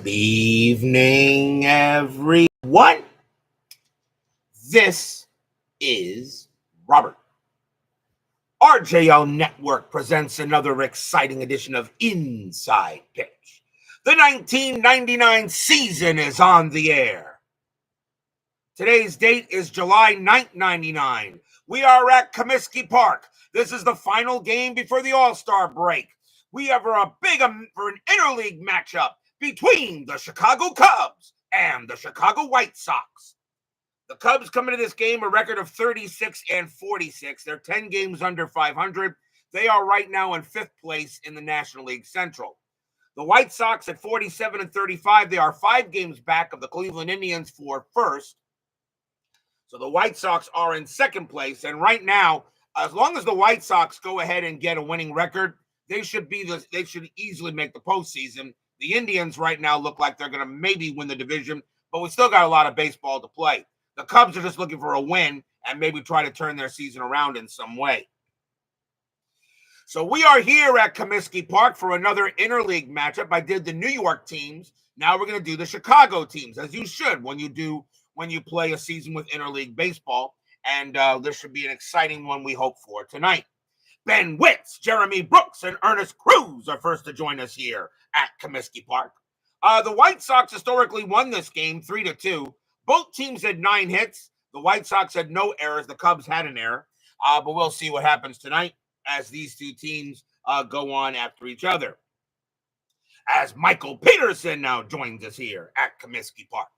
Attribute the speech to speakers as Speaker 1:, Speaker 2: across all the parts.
Speaker 1: Good evening, everyone. This is Robert. RJO Network presents another exciting edition of Inside Pitch. The 1999 season is on the air. Today's date is July 9th, 99. We are at Comiskey Park. This is the final game before the All-Star break. We have for an interleague matchup between the Chicago Cubs and the Chicago White Sox. The Cubs come into this game a record of 36-46. They're 10 games under 500. They are right now in 5th place in the National League Central. The White Sox at 47-35. They are 5 games back of the Cleveland Indians for first. So the White Sox are in 2nd place. And right now, as long as the White Sox go ahead and get a winning record, they should easily make the postseason. The Indians right now look like they're going to maybe win the division, but we still got a lot of baseball to play. The Cubs are just looking for a win and maybe try to turn their season around in some way. So we are here at Comiskey Park for another interleague matchup. I did the New York teams. Now we're going to do the Chicago teams, as you should when you play a season with interleague baseball. And this should be an exciting one we hope for tonight. Ben Witz, Jeremy Brooks, and Ernest Cruz are first to join us here at Comiskey Park. The White Sox historically won this game 3-2. Both teams had 9 hits. The White Sox had no errors. The Cubs had an error. But we'll see what happens tonight as these two teams go on after each other. As Michael Peterson now joins us here at Comiskey Park.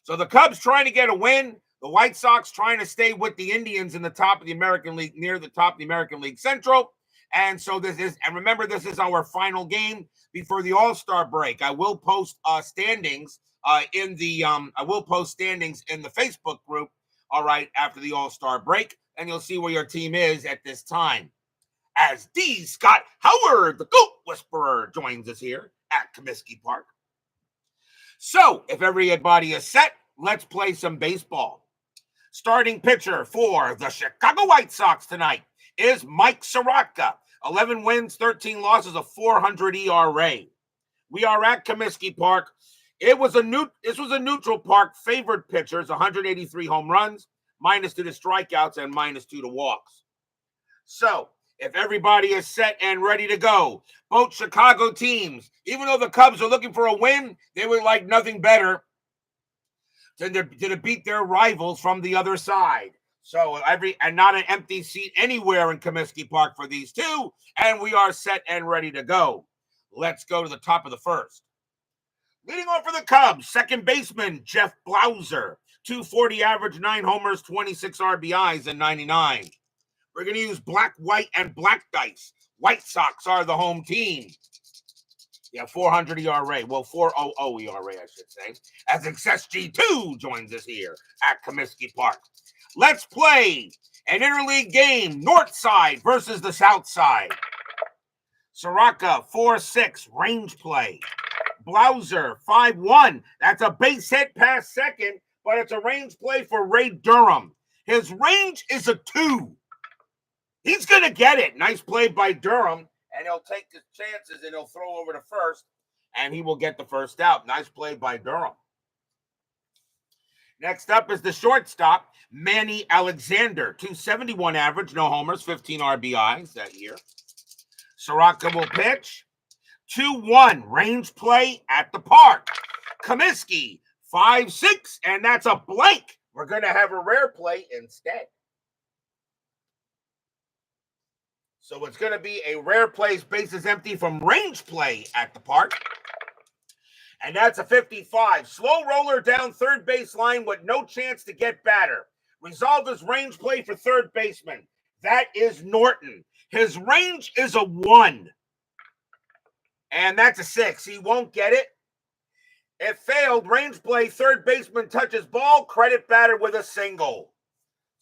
Speaker 1: So the Cubs trying to get a win. The White Sox trying to stay with the Indians in the top of the American League, near the top of the American League Central. And so remember, this is our final game before the All-Star break. I will post standings in the Facebook group, all right, after the All-Star break, and you'll see where your team is at this time. As D. Scott Howard, the Goat Whisperer, joins us here at Comiskey Park. So, if everybody is set, let's play some baseball. Starting pitcher for the Chicago White Sox tonight is Mike Sirotka. 11 wins, 13 losses, a 400 ERA. We are at Comiskey Park. This was a neutral park. Favored pitchers, 183 home runs, -2 to strikeouts, and -2 to walks. So, if everybody is set and ready to go, both Chicago teams, even though the Cubs are looking for a win, they would like nothing better to beat their rivals from the other side. So and not an empty seat anywhere in Comiskey Park for these two, and we are set and ready to go. Let's go to the top of the first. Leading off for the Cubs, second baseman Jeff Blauser, 240 average, 9 homers, 26 RBIs in 99. We're going to use black, white, and black dice. White Sox are the home team. Yeah, 400 ERA. Well, 4.00 ERA, I should say. As XSG2 joins us here at Comiskey Park. Let's play an interleague game. North side versus the south side. Sirotka, 4.6, range play. Blauser, 5.1. That's a base hit past second, but it's a range play for Ray Durham. His range is a 2. He's going to get it. Nice play by Durham. And he'll take his chances and he'll throw over to first, and he will get the first out. Nice play by Durham. Next up is the shortstop, Manny Alexander. 271 average, no homers, 15 RBIs that year. Sirotka will pitch. 2-1, range play at the park. Comiskey, 5.6, and that's a blank. We're going to have a rare play instead. So it's going to be a rare plays, bases empty from range play at the park. And that's a 55. Slow roller down third base line with no chance to get batter. Resolved his range play for third baseman. That is Norton. His range is a 1. And that's a 6. He won't get it. It failed. Range play, third baseman touches ball, credit batter with a single.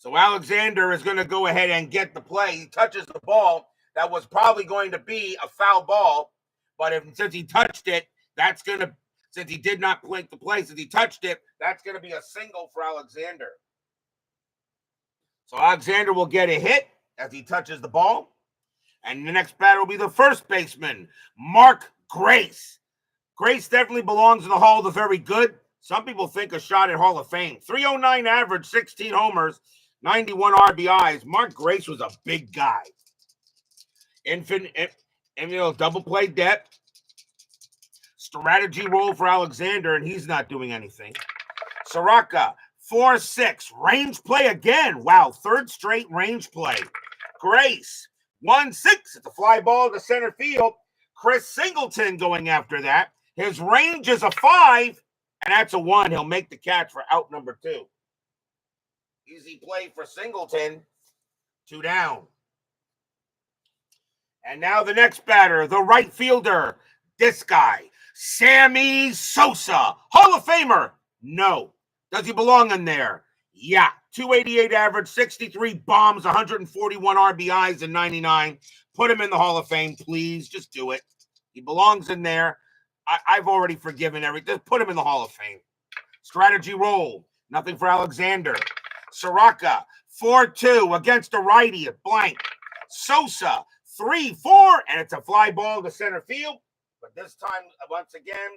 Speaker 1: So Alexander is going to go ahead and get the play. He touches the ball. That was probably going to be a foul ball. But since he touched it, since he did not blink the play, since he touched it, that's going to be a single for Alexander. So Alexander will get a hit as he touches the ball. And the next batter will be the first baseman, Mark Grace. Grace definitely belongs in the Hall of the Very Good. Some people think a shot at Hall of Fame. 309 average, 16 homers, 91 RBIs. Mark Grace was a big guy. Double play depth. Strategy role for Alexander, and he's not doing anything. Sirotka, 4-6. Range play again. Wow, third straight range play. Grace, 1-6. It's a fly ball to center field. Chris Singleton going after that. His range is a 5, and that's a 1. He'll make the catch for out number 2. Easy play for Singleton. 2 down. And now the next batter, the right fielder. This guy, Sammy Sosa. Hall of Famer? No. Does he belong in there? Yeah. 288 average, 63 bombs, 141 RBIs, and 99. Put him in the Hall of Fame, please. Just do it. He belongs in there. I've already forgiven everything. Just put him in the Hall of Fame. Strategy roll. Nothing for Alexander. Sirotka, 4-2 against a righty at blank. Sosa, 3-4, and it's a fly ball to center field. But this time, once again,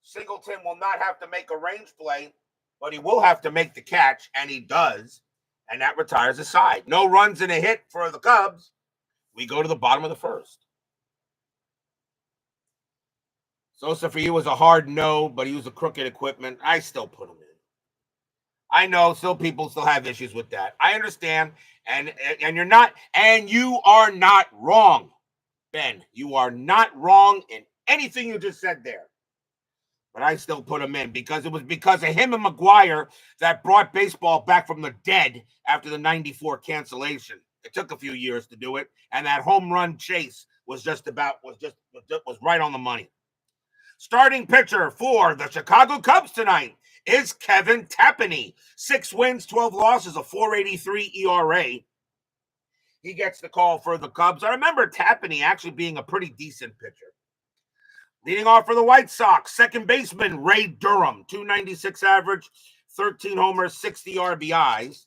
Speaker 1: Singleton will not have to make a range play, but he will have to make the catch, and he does, and that retires the side. No runs and a hit for the Cubs. We go to the bottom of the first. Sosa for you was a hard no, but he was a crooked equipment. I still put him in. I know people still have issues with that. I understand, and you are not wrong, Ben. You are not wrong in anything you just said there. But I still put him in because it was because of him and McGuire that brought baseball back from the dead after the 94 cancellation. It took a few years to do it, and that home run chase was right on the money. Starting pitcher for the Chicago Cubs tonight is Kevin Tapani. 6 wins, 12 losses, a 4.83 ERA. He gets the call for the Cubs. I remember Tapani actually being a pretty decent pitcher. Leading off for the White Sox, second baseman Ray Durham, 296 average, 13 homers, 60 RBIs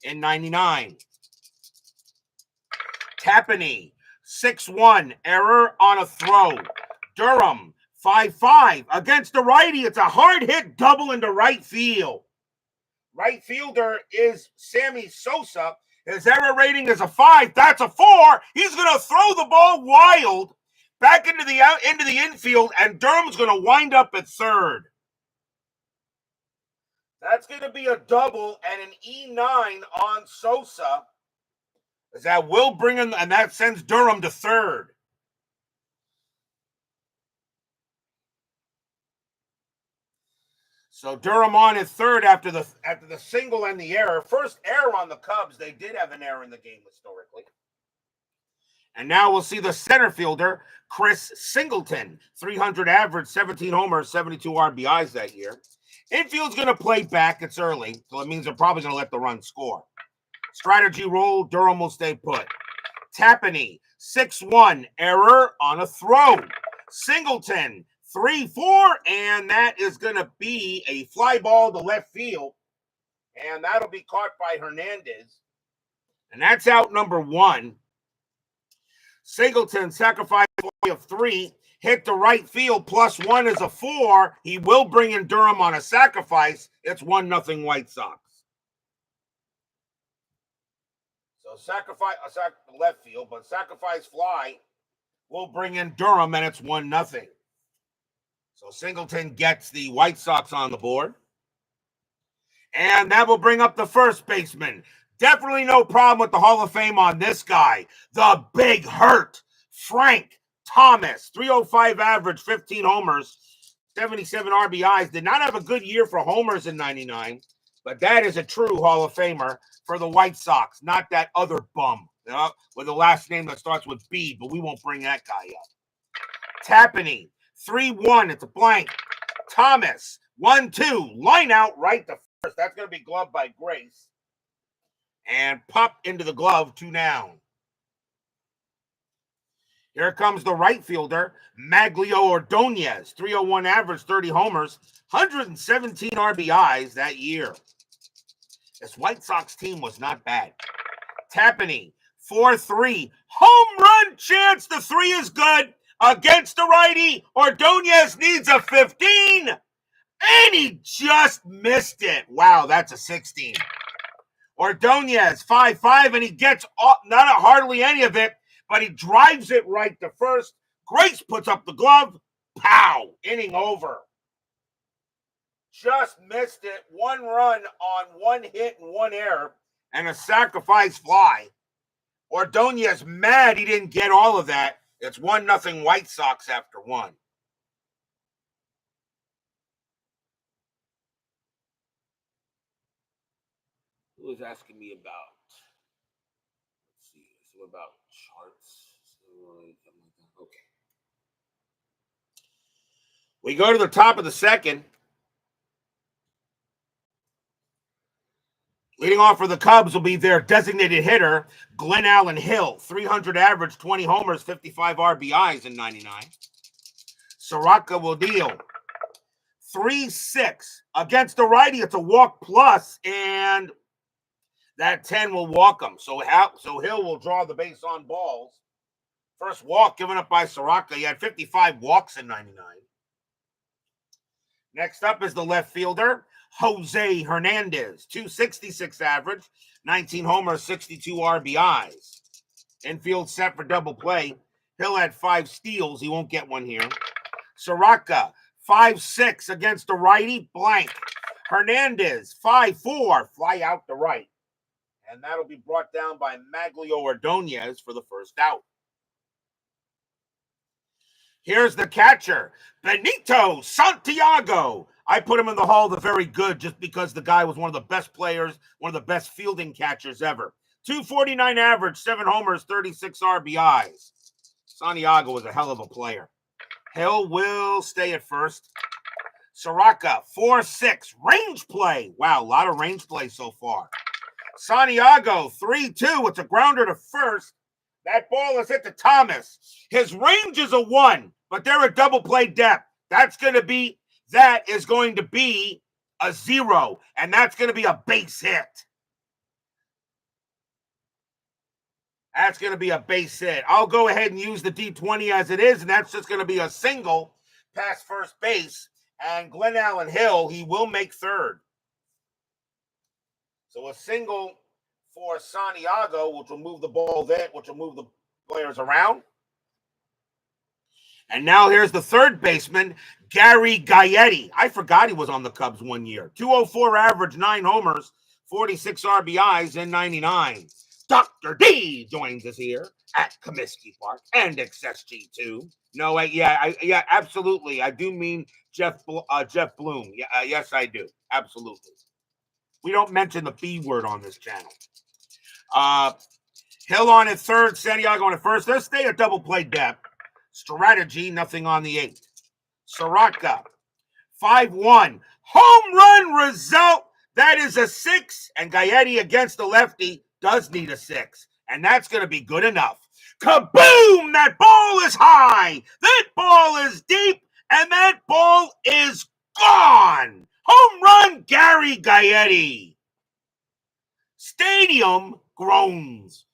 Speaker 1: in 99. Tapani, 6-1, error on a throw. Durham, 5-5 against the righty. It's a hard hit double into right field. Right fielder is Sammy Sosa. His error rating is a 5. That's a 4. He's going to throw the ball wild back into the infield, and Durham's going to wind up at third. That's going to be a double and an E9 on Sosa. That will bring in, and that sends Durham to third. So Durham on at third after the single and the error. First error on the Cubs. They did have an error in the game historically. And now we'll see the center fielder, Chris Singleton. 300 average, 17 homers, 72 RBIs that year. Infield's going to play back. It's early, so it means they're probably going to let the run score. Strategy roll, Durham will stay put. Tapani, 6-1, error on a throw. Singleton, 3-4, and that is going to be a fly ball to left field, and that'll be caught by Hernandez. And that's out number 1. Singleton, sacrifice of 3, hit to right field, +1 is a 4. He will bring in Durham on a sacrifice. It's 1-0 White Sox. So sacrifice left field, but sacrifice fly will bring in Durham, and it's 1-0. So Singleton gets the White Sox on the board. And that will bring up the first baseman. Definitely no problem with the Hall of Fame on this guy. The Big Hurt, Frank Thomas. 305 average, 15 homers, 77 RBIs. Did not have a good year for homers in 99, but that is a true Hall of Famer for the White Sox, not that other bum with the last name that starts with B, but we won't bring that guy up. Tapani, 3-1, it's a blank. Thomas, 1-2, line out right to first. That's going to be gloved by Grace. And pop into the glove, 2 down. Here comes the right fielder, Maglio Ordonez. 301 average, 30 homers, 117 RBIs that year. This White Sox team was not bad. Tapani, 4-3. Home run chance. The 3 is good. against the righty. Ordonez needs a 15, and he just missed it. Wow, that's a 16. Ordonez, 5-5, and he gets not hardly any of it, but he drives it right to first. Grace puts up the glove. Pow! Inning over. Just missed it. 1 run on 1 hit and 1 error, and a sacrifice fly. Ordonez mad he didn't get all of that. It's 1-0 White Sox after 1. Who was asking me about? Let's see. So about charts. Okay. We go to the top of the second. Leading off for the Cubs will be their designated hitter, Glenn Allen Hill. 300 average, 20 homers, 55 RBIs in 99. Sirotka will deal 3-6. Against the righty, it's a walk plus, and that 10 will walk him. So Hill will draw the base on balls. First walk given up by Sirotka. He had 55 walks in 99. Next up is the left fielder, Jose Hernandez. 266 average, 19 homers, 62 RBIs. Infield set for double play. Hill had 5 steals. He won't get one here. Sirotka, 5-6 against the righty, blank. Hernandez, 5-4, fly out to right. And that'll be brought down by Maglio Ordonez for the first out. Here's the catcher, Benito Santiago. I put him in the Hall of the Very Good just because the guy was one of the best players, one of the best fielding catchers ever. 249 average, 7 homers, 36 RBIs. Santiago was a hell of a player. Hill will stay at first. Sirotka, 4-6, range play. Wow, a lot of range play so far. Santiago, 3-2. It's a grounder to first. That ball is hit to Thomas. His range is a 1, but they're a double play depth. That is going to be a 0, and that's going to be a base hit. That's going to be a base hit. I'll go ahead and use the D20 as it is, and that's just going to be a single past first base. And Glenn Allen Hill, he will make third. So a single for Santiago, which will move the ball there, which will move the players around. And now here's the third baseman, Gary Gaetti. I forgot he was on the Cubs 1 year. 204 average, 9 homers, 46 RBIs in 99. Dr. D joins us here at Comiskey Park and XSG2. No, yeah, absolutely. I do mean Jeff Bloom. Yes, I do. Absolutely. We don't mention the B word on this channel. Hill on at third, Santiago on at first. They'll stay at double play depth. Strategy, nothing on the 8th. Sirotka, 5-1. Home run result. That is a 6. And Gaetti against the lefty does need a 6. And that's going to be good enough. Kaboom! That ball is high. That ball is deep. And that ball is gone. Home run, Gary Gaetti. Stadium groans.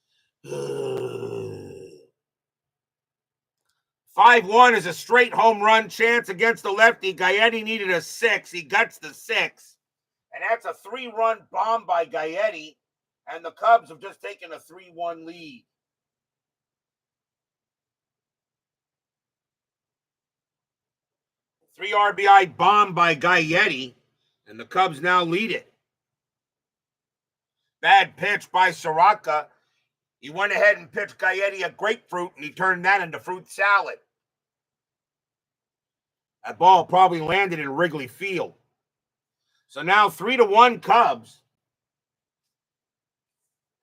Speaker 1: 5-1 is a straight home run chance against the lefty. Gaetti needed a 6. He gets the 6. And that's a 3-run bomb by Gaetti. And the Cubs have just taken a 3-1 lead. Three RBI bomb by Gaetti. And the Cubs now lead it. Bad pitch by Sirotka. He went ahead and pitched Gaetti a grapefruit, and he turned that into fruit salad. That ball probably landed in Wrigley Field. So now 3-1 Cubs.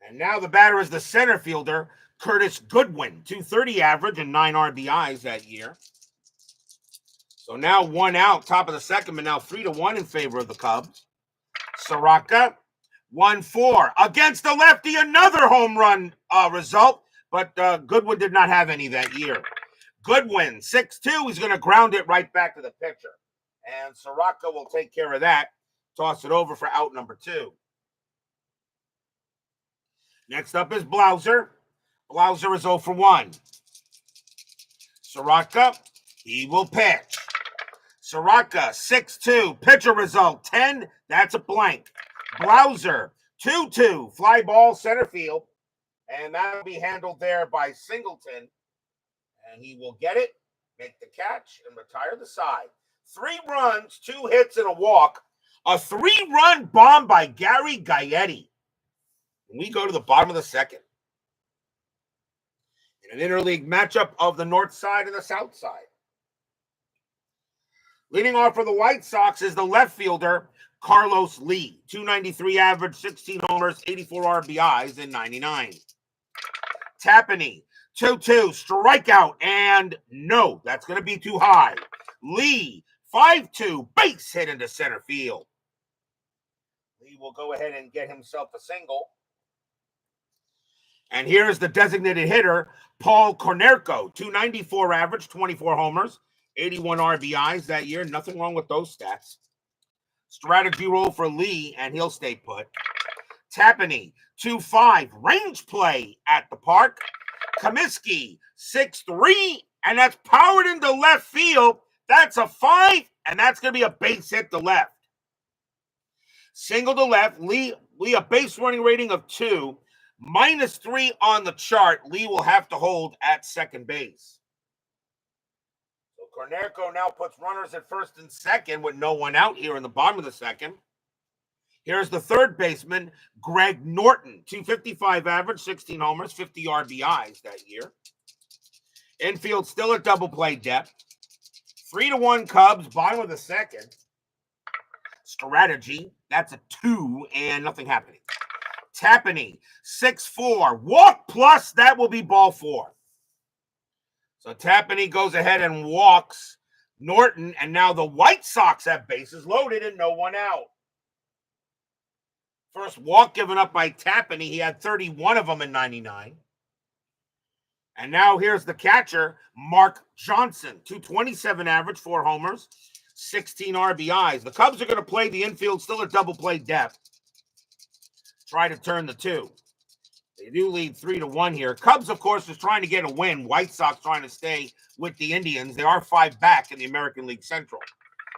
Speaker 1: And now the batter is the center fielder, Curtis Goodwin. 230 average and 9 RBIs that year. So now 1 out, top of the second, but now 3-1 in favor of the Cubs. Sirotka, 1-4. Against the lefty, another home run result, but Goodwin did not have any that year. Goodwin, 6-2. He's going to ground it right back to the pitcher. And Sirotka will take care of that. Toss it over for out number 2. Next up is Blauser. Blauser is 0 for 1. Sirotka, he will pitch. Sirotka, 6-2. Pitcher result, 10. That's a blank. Browser, 2-2. Fly ball center field. And that'll be handled there by Singleton. And he will get it, make the catch, and retire the side. 3 runs, 2 hits, and a walk. A 3-run bomb by Gary Gaetti. And we go to the bottom of the second. In an interleague matchup of the north side and the south side. Leading off for the White Sox is the left fielder, Carlos Lee. 293 average, 16 homers, 84 RBIs in 99. Tapani, 2-2, strikeout, and no, that's going to be too high. Lee, 5-2, base hit into center field. Lee will go ahead and get himself a single. And here's the designated hitter, Paul Konerko. 294 average, 24 homers, 81 RBIs that year. Nothing wrong with those stats. Strategy roll for Lee, and he'll stay put. Tapani, 2-5, range play at the park. Comiskey, 6-3, and that's powered into left field. That's a 5, and that's going to be a base hit to left. Single to left, Lee a base running rating of 2, -3 on the chart. Lee will have to hold at second base. So Konerko now puts runners at first and second with no one out here in the bottom of the second. Here's the third baseman, Greg Norton. 255 average, 16 homers, 50 RBIs that year. Infield still at double play depth. 3-1 Cubs, bottom of the second. Strategy, that's a 2 and nothing happening. Tapani, 6-4. Walk plus, that will be ball 4. So Tapani goes ahead and walks Norton, and now the White Sox have bases loaded and no one out. First walk given up by Tapani. He had 31 of them in 99. And now here's the catcher, Mark Johnson. 227 average, 4 homers, 16 RBIs. The Cubs are going to play the infield still at double play depth. Try to turn the 2. They do lead 3-1 here. Cubs, of course, is trying to get a win. White Sox trying to stay with the Indians. They are 5 back in the American League Central.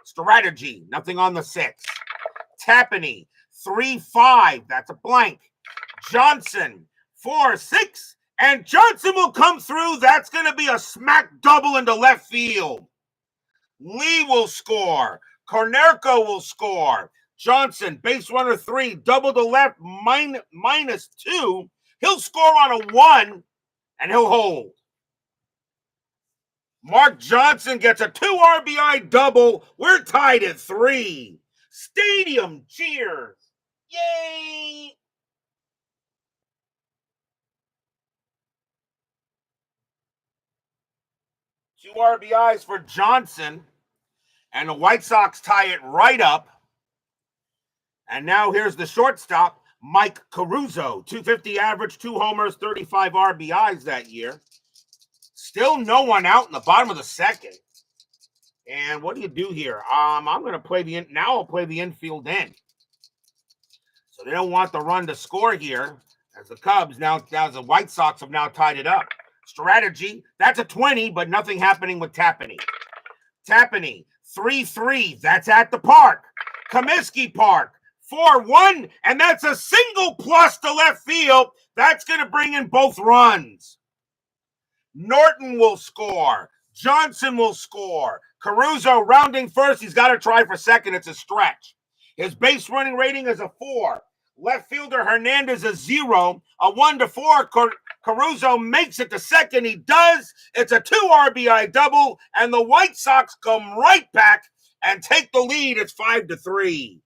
Speaker 1: Strategy, nothing on the 6. Tapani, 3-5. That's a blank. Johnson, 4-6. And Johnson will come through. That's going to be a smack double into left field. Lee will score. Konerko will score. Johnson, base runner 3, double to left, -2. He'll score on a 1, and he'll hold. Mark Johnson gets a 2 RBI double. We're tied at 3. Stadium cheers. Yay! Two RBIs for Johnson, and the White Sox tie it right up. And now here's the shortstop, Mike Caruso. 250 average, 2 homers, 35 RBIs that year. Still no one out in the bottom of the second. And what do you do here? I'm going to play I'll play the infield in. So they don't want the run to score here, as the Cubs as the White Sox have now tied it up. Strategy, that's a 20, but nothing happening with Tapani. Tapani, 3-3, that's at the park. Comiskey Park, 4-1, and that's a single plus to left field. That's going to bring in both runs. Norton will score. Johnson will score. Caruso rounding first. He's got to try for second. It's a stretch. His base running rating is a 4. Left fielder Hernandez a 0. A 1-4. Caruso makes it to second. He does. It's a 2 RBI double, and the White Sox come right back and take the lead. It's 5-3.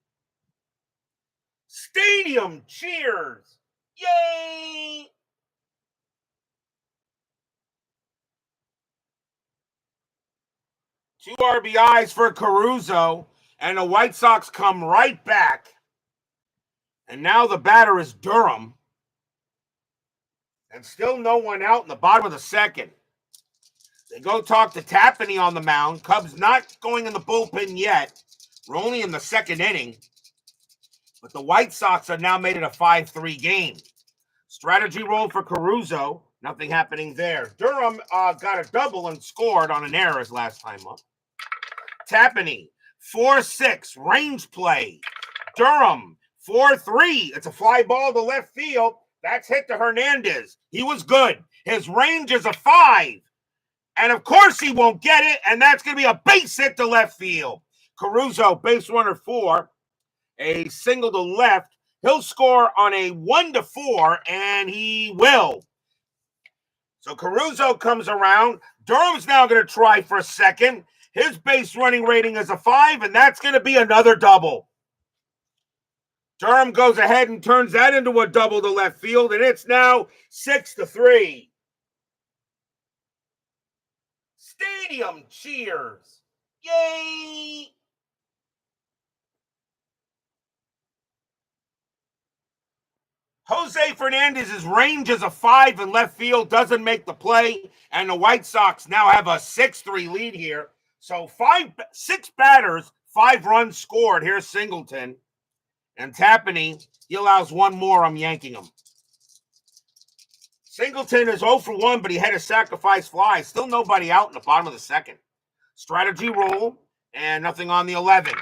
Speaker 1: Stadium cheers. Yay! Two RBIs for Caruso, and the White Sox come right back. And now the batter is Durham. And still no one out in the bottom of the second. They go talk to Tapani on the mound. Cubs not going in the bullpen yet. We're only in the second inning. But the White Sox have now made it a 5-3 game. Strategy roll for Caruso. Nothing happening there. Durham got a double and scored on an error his last time up. Tapani, 4-6, range play. Durham, 4-3. It's a fly ball to left field. That's hit to Hernandez. He was good. His range is a 5. And of course he won't get it, and that's going to be a base hit to left field. Caruso, base runner 4, a single to left. He'll score on a 1-4, and he will. So Caruso comes around. Durham's now going to try for a second. His base running rating is a 5, and that's going to be another double. Durham goes ahead and turns that into a double to left field, and it's now 6-3. Stadium cheers. Yay! Jose Fernandez's range is a 5 in left field, doesn't make the play, and the White Sox now have a 6-3 lead here. So 6 batters, 5 runs scored. Here's Singleton. And Tapani, he allows one more. I'm yanking him. Singleton is 0 for 1, but he had a sacrifice fly. Still nobody out in the bottom of the second. Strategy roll, and nothing on the 11.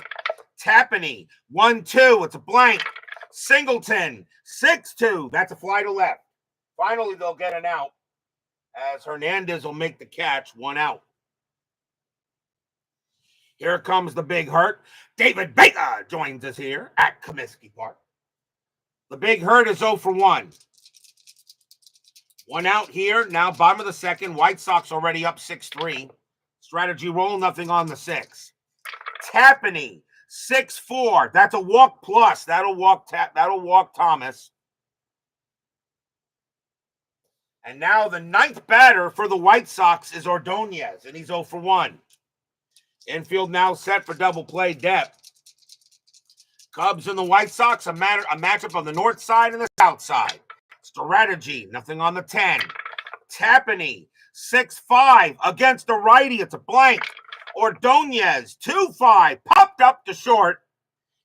Speaker 1: Tapani, 1-2. It's a blank. Singleton, 6-2. That's a fly to left. Finally, they'll get an out as Hernandez will make the catch. 1 out. Here comes the big hurt. David Baker joins us here at Comiskey Park. The big hurt is 0 for 1. 1 out here. Now bottom of the second. White Sox already up 6-3. Strategy roll, nothing on the 6. Tapani, 6-4. That's a walk plus. That'll walk Thomas. And now the 9th batter for the White Sox is Ordonez, and he's 0 for 1. Infield now set for double play depth. Cubs and the White Sox, a matchup on the north side and the south side. Strategy, nothing on the 10. Tapani, 6-5 against the righty. It's a blank. Ordonez, 2-5, popped up to short.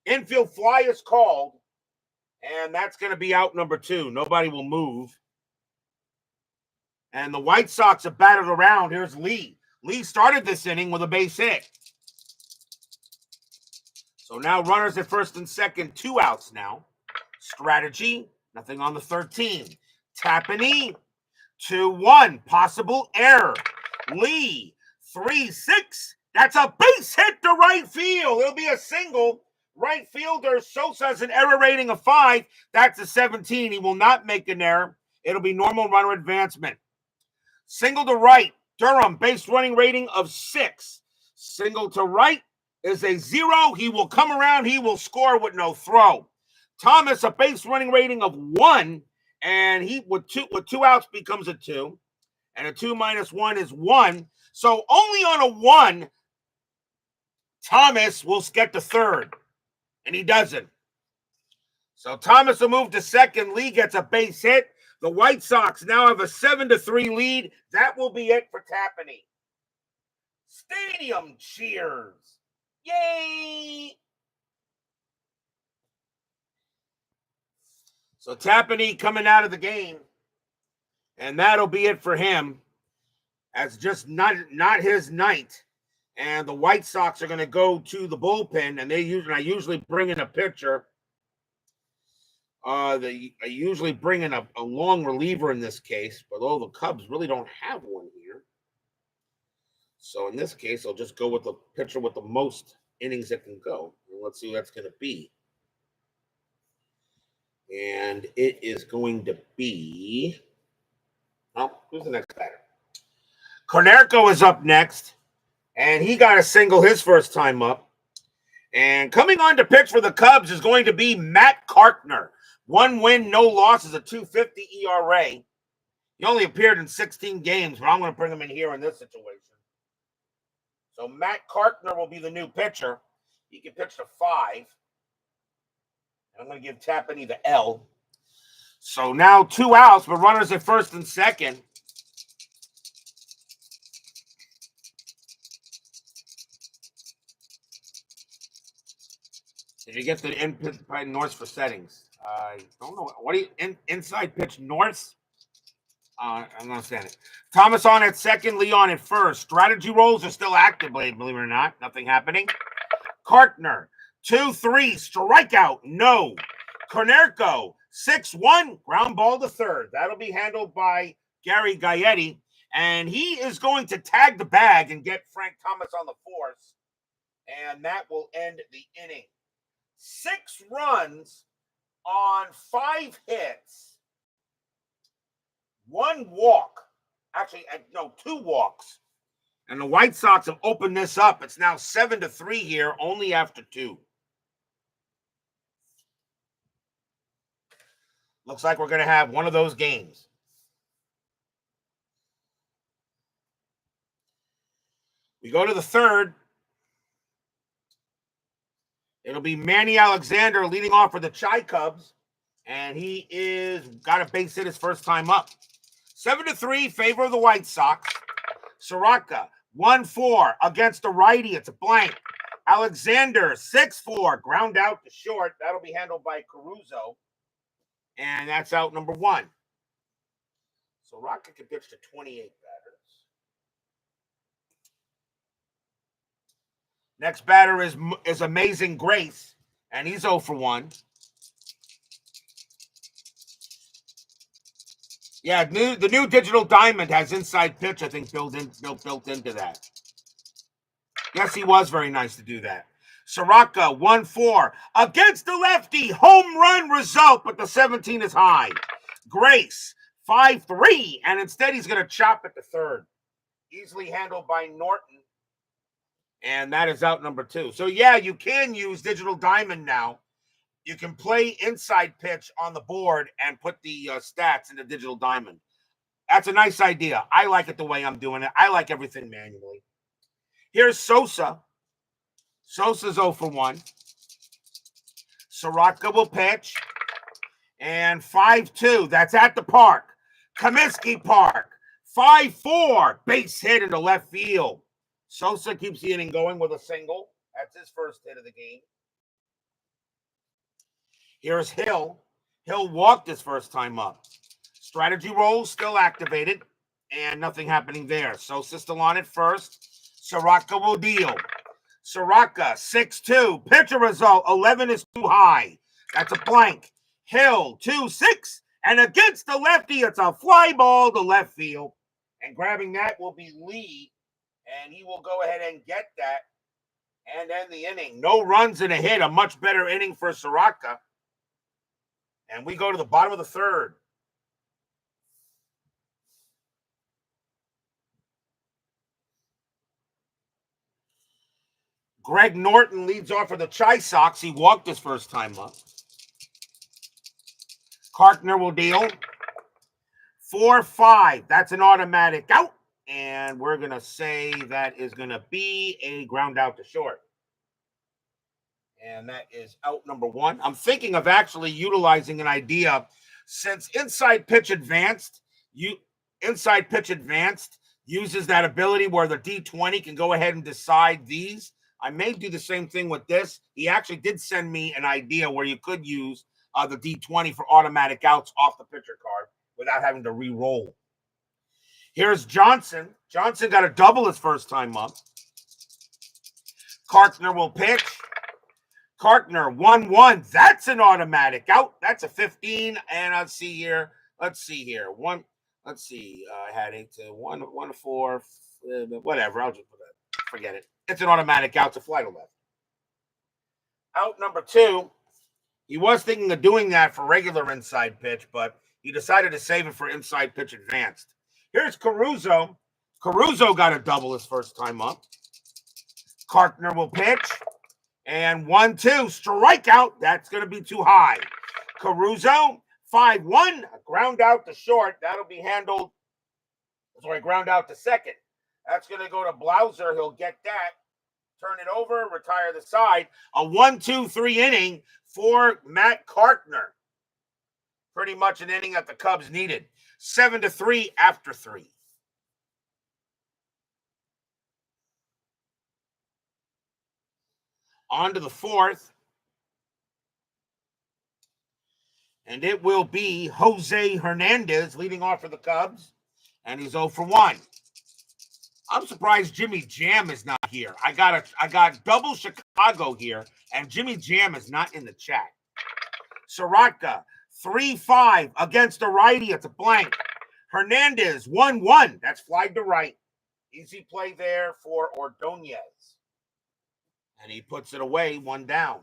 Speaker 1: Infield fly is called, and that's going to be out number 2. Nobody will move. And the White Sox have batted around. Here's Lee. Lee started this inning with a base hit. So now runners at first and second, 2 outs now. Strategy, nothing on the 13. Tapani, 2-1, possible error. Lee, 3-6. That's a base hit to right field. It'll be a single. Right fielder Sosa has an error rating of 5. That's a 17. He will not make an error. It'll be normal runner advancement. Single to right. Durham, base running rating of 6. Single to right is a 0. He will come around. He will score with no throw. Thomas, a base running rating of 1, and he with two outs becomes a 2, and a 2 minus 1 is 1. So only on a 1, Thomas will get to third, and he doesn't. So Thomas will move to second. Lee gets a base hit. The White Sox now have a 7-3 lead. That will be it for Tapani. Stadium cheers. Yay! So Tapani coming out of the game, and that'll be it for him. That's just not his night. And the White Sox are going to go to the bullpen, and I usually bring in a pitcher. They usually bring in a long reliever in this case, but the Cubs really don't have one here. So in this case, I'll just go with the pitcher with the most innings that can go. And let's see who that's going to be. And it is going to be... Oh, who's the next batter? Konerko is up next, and he got a single his first time up. And coming on to pitch for the Cubs is going to be Matt Carpenter. 1 win, no losses, a 2.50 ERA. He only appeared in 16 games, but I'm going to bring him in here in this situation. So Matt Carpenter will be the new pitcher. He can pitch to 5. And I'm going to give Tapani the L. So now 2 outs, but runners at first and second. Did you get the input by North for settings? I don't know. What do you inside pitch North? I'm going to stand it. Thomas on at second, Leon at first. Strategy rolls are still active, believe it or not. Nothing happening. Kartner, 2-3, strikeout, no. Konerko, 6-1, ground ball to third. That'll be handled by Gary Gaetti, and he is going to tag the bag and get Frank Thomas on the force, and that will end the inning. 6 runs on 5 hits, 1 walk. Actually, no, 2 walks. And the White Sox have opened this up. It's now 7-3 here, only after 2. Looks like we're going to have one of those games. We go to the third. It'll be Manny Alexander leading off for the Chi Cubs. And he is got a base hit his first time up. 7-3, favor of the White Sox. Sirotka, 1-4 against the righty. It's a blank. Alexander, 6-4, ground out to short. That'll be handled by Caruso. And that's out number 1. Sirotka can pitch to 28 batters. Next batter is Amazing Grace, and he's 0 for 1. Yeah, the new digital diamond has inside pitch, I think, built into that. Yes, he was very nice to do that. Sirotka, 1-4 against the lefty. Home run result, but the 17 is high. Grace, 5-3, and instead he's going to chop at the third. Easily handled by Norton, and that is out number 2. So, yeah, you can use digital diamond now. You can play inside pitch on the board and put the stats in the digital diamond. That's a nice idea. I like it the way I'm doing it. I like everything manually. Here's Sosa. Sosa's 0 for 1. Sirotka will pitch. And 5-2. That's at the park. Comiskey Park. 5-4. Base hit into left field. Sosa keeps the inning going with a single. That's his first hit of the game. Here's Hill. Hill walked his first time up. Strategy roll still activated, and nothing happening there. Sosa still on at first. Sirotka will deal. Sirotka, 6-2. Pitcher result, 11 is too high. That's a blank. Hill, 2-6. And against the lefty, it's a fly ball to left field. And grabbing that will be Lee, and he will go ahead and get that and end the inning. No runs and a hit, a much better inning for Sirotka. And we go to the bottom of the third. Greg Norton leads off for the Chi Sox. He walked his first time up. Kartner will deal. 4-5. That's an automatic out. And we're going to say that is going to be a ground out to short. And that is out number 1. I'm thinking of actually utilizing an idea since Inside Pitch Advanced uses that ability where the D20 can go ahead and decide these. I may do the same thing with this. He actually did send me an idea where you could use the D20 for automatic outs off the pitcher card without having to re-roll. Here's Johnson. Johnson got a double his first time up. Kartner will pitch. Kartner, 1-1. That's an automatic out. That's a 15. And let's see here. I had 1-4. Whatever. I'll just forget it. It's an automatic out to fly to left. Out number 2. He was thinking of doing that for regular inside pitch, but he decided to save it for inside pitch advanced. Here's Caruso. Caruso got a double his first time up. Kartner will pitch. And 1-2. Strikeout. That's going to be too high. Caruso, 5-1. Ground out to short. That'll be handled. Ground out to second. That's going to go to Blauser. He'll get that. Turn it over. Retire the side. A 1-2-3 inning for Matt Kartner. Pretty much an inning that the Cubs needed. 7-3 after 3. On to the fourth. And it will be Jose Hernandez leading off for the Cubs. And he's 0 for 1. I'm surprised Jimmy Jam is not here. I got double Chicago here, and Jimmy Jam is not in the chat. Sirotka, 3-5 against a righty. It's a blank. Hernandez, 1-1. That's flied to right. Easy play there for Ordonez. And he puts it away, 1 down.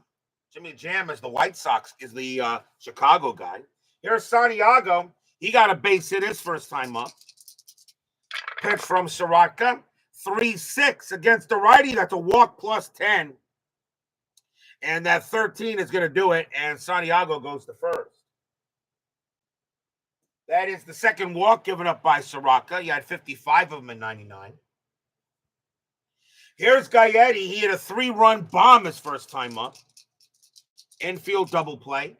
Speaker 1: Jimmy Jam is the White Sox, is the Chicago guy. Here's Santiago. He got a base hit his first time up. Pitch from Sirotka. 3-6 against the righty. That's a walk plus 10. And that 13 is going to do it. And Santiago goes to first. That is the second walk given up by Sirotka. He had 55 of them in 99. Here's Gaetti. He hit a 3-run bomb his first time up. Infield double play.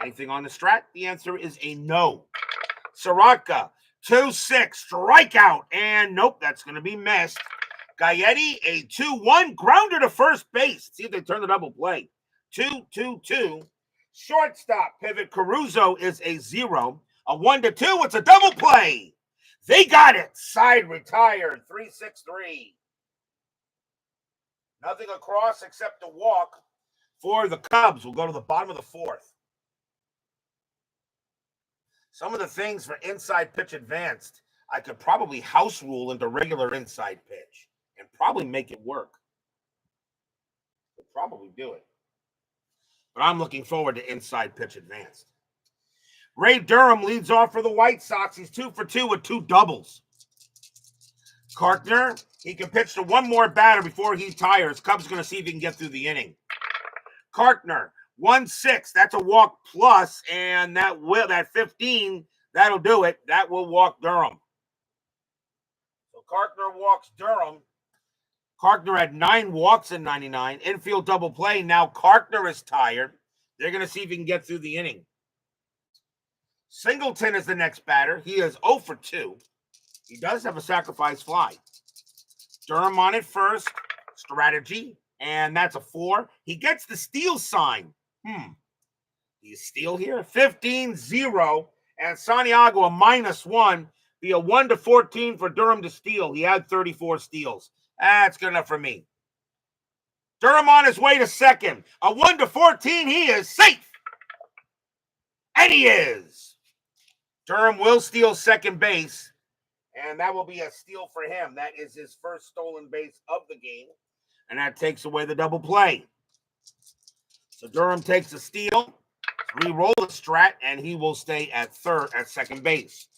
Speaker 1: Anything on the strat? The answer is a no. Sirotka, 2-6, strikeout. And nope, that's going to be missed. Gaetti, a 2-1, grounder to first base. See if they turn the double play. 2-2-2. Shortstop, pivot. Caruso is a 0. A 1-2, it's a double play. They got it. Side retired, 3-6-3. Nothing across except a walk for the Cubs. We'll go to the bottom of the 4th. Some of the things for inside pitch advanced, I could probably house rule into regular inside pitch and probably make it work. Could probably do it. But I'm looking forward to inside pitch advanced. Ray Durham leads off for the White Sox. He's 2 for 2 with 2 doubles. Kartner, he can pitch to one more batter before he tires. Cubs going to see if he can get through the inning. Kartner, 1-6. That's a walk plus, and that 15, that'll do it. That will walk Durham. So Kartner walks Durham. Kartner had 9 walks in 99. Infield double play. Now Kartner is tired. They're going to see if he can get through the inning. Singleton is the next batter. He is 0 for 2. He does have a sacrifice fly. Durham on it first. Strategy. And that's a 4. He gets the steal sign. Do you steal here? 15-0. And Santiago a -1. Be a 1-14 for Durham to steal. He had 34 steals. That's good enough for me. Durham on his way to second. A 1-14. He is safe. And he is. Durham will steal second base. And that will be a steal for him. That is his first stolen base of the game. And that takes away the double play. So Durham takes a steal. Re-roll the strat. And he will stay at second base.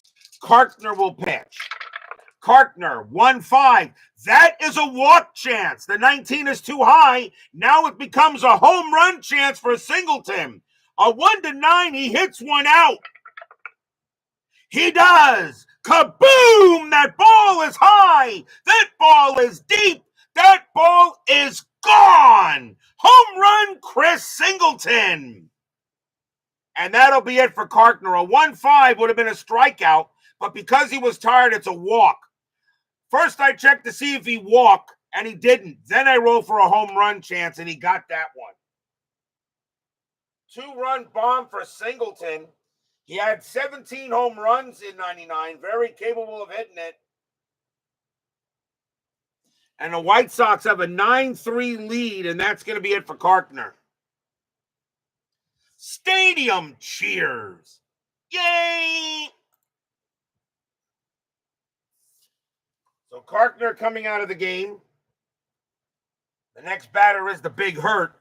Speaker 1: Kartner will pitch. Kartner, 1-5. That is a walk chance. The 19 is too high. Now it becomes a home run chance for Singleton. A 1-9. He hits one out. He does. Kaboom! That ball is high. That ball is deep. That ball is gone. Home run, Chris Singleton. And that'll be it for Kartner. A 1-5 would have been a strikeout, but because he was tired, it's a walk. First, I checked to see if he walked, and he didn't. Then I rolled for a home run chance, and he got that one. 2-run bomb for Singleton. He had 17 home runs in 99, very capable of hitting it. And the White Sox have a 9-3 lead, and that's going to be it for Kartner. Stadium cheers. Yay! So Kartner coming out of the game. The next batter is the Big Hurt.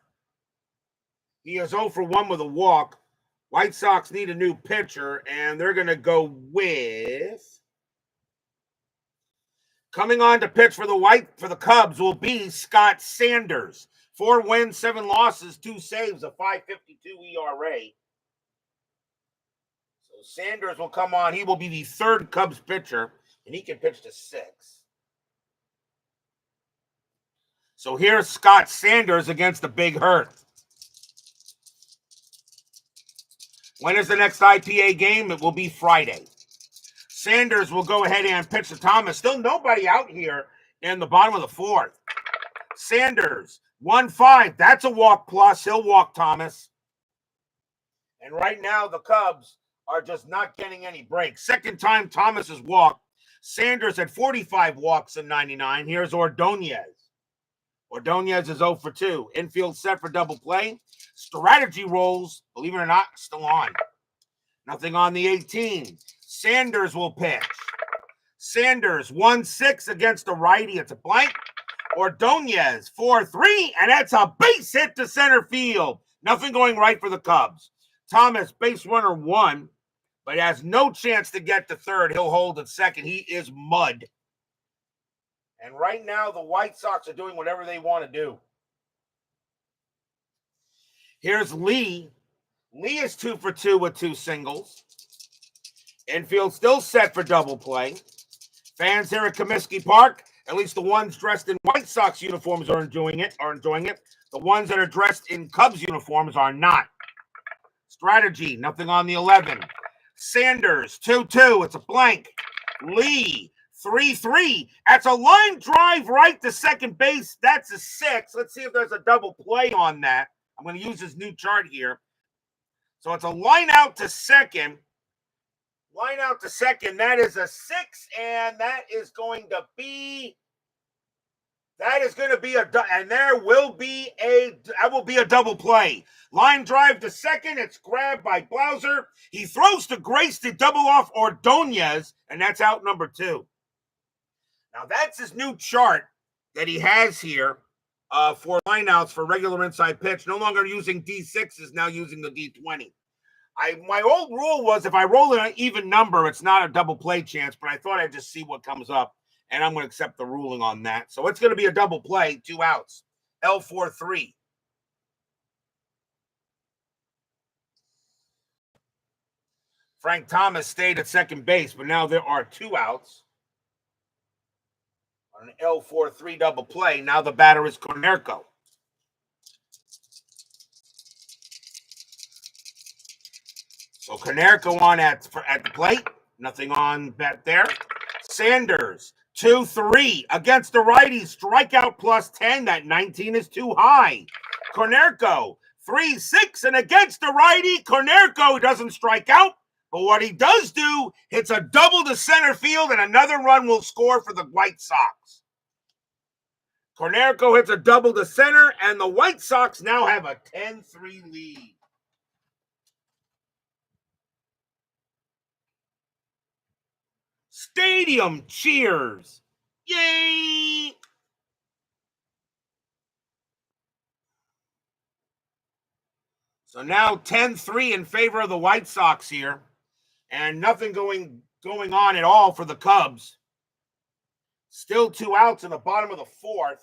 Speaker 1: He is 0 for 1 with a walk. White Sox need a new pitcher, and they're going to go with... Coming on to pitch for the Cubs will be Scott Sanders. 4 wins, 7 losses, 2 saves, a 5.52 ERA. So Sanders will come on. He will be the 3rd Cubs pitcher, and he can pitch to 6. So here's Scott Sanders against the Big Hurt. When is the next IPA game? It will be Friday. Sanders will go ahead and pitch to Thomas. Still nobody out here in the bottom of the 4th. Sanders, 1-5. That's a walk plus. He'll walk Thomas. And right now, the Cubs are just not getting any breaks. Second time Thomas has walked. Sanders had 45 walks in 99. Here's Ordonez. Ordonez is 0 for 2. Infield set for double play. Strategy rolls, believe it or not, still on. Nothing on the 18. Sanders will pitch. Sanders 1-6 against the righty. It's a blank. Ordonez 4-3, and that's a base hit to center field. Nothing going right for the Cubs. Thomas, base runner 1, but has no chance to get to third. He'll hold at second. He is mud. And right now, the White Sox are doing whatever they want to do. Here's Lee. Lee is 2 for 2 with 2 singles. Infield still set for double play. Fans here at Comiskey Park, at least the ones dressed in White Sox uniforms are enjoying it. The ones that are dressed in Cubs uniforms are not. Strategy, nothing on the 11. Sanders, 2-2. It's a blank. Lee, 3-3. That's a line drive right to second base. That's a 6. Let's see if there's a double play on that. I'm going to use this new chart here. So it's a line out to second. Line out to second. That is a 6, and that is going to be and there will be a double play. Line drive to second. It's grabbed by Blauser. He throws to Grace to double off Ordonez, and that's out number 2. Now, that's his new chart that he has here for lineouts for regular inside pitch. No longer using D6s, now using the D20. My old rule was if I roll an even number, it's not a double play chance, but I thought I'd just see what comes up, and I'm going to accept the ruling on that. So it's going to be a double play, 2 outs. L4-3. Frank Thomas stayed at second base, but now there are 2 outs. On an L4-3 double play, now the batter is Konerko. So Konerko on at the plate. Nothing on bet there. Sanders, 2-3 against the righty. Strikeout plus 10. That 19 is too high. Konerko, 3-6. And against the righty, Konerko doesn't strike out. But what he does do, hits a double to center field, and another run will score for the White Sox. Konerko hits a double to center, and the White Sox now have a 10-3 lead. Stadium cheers. Yay! So now 10-3 in favor of the White Sox here. And nothing going on at all for the Cubs. Still 2 outs in the bottom of the 4th.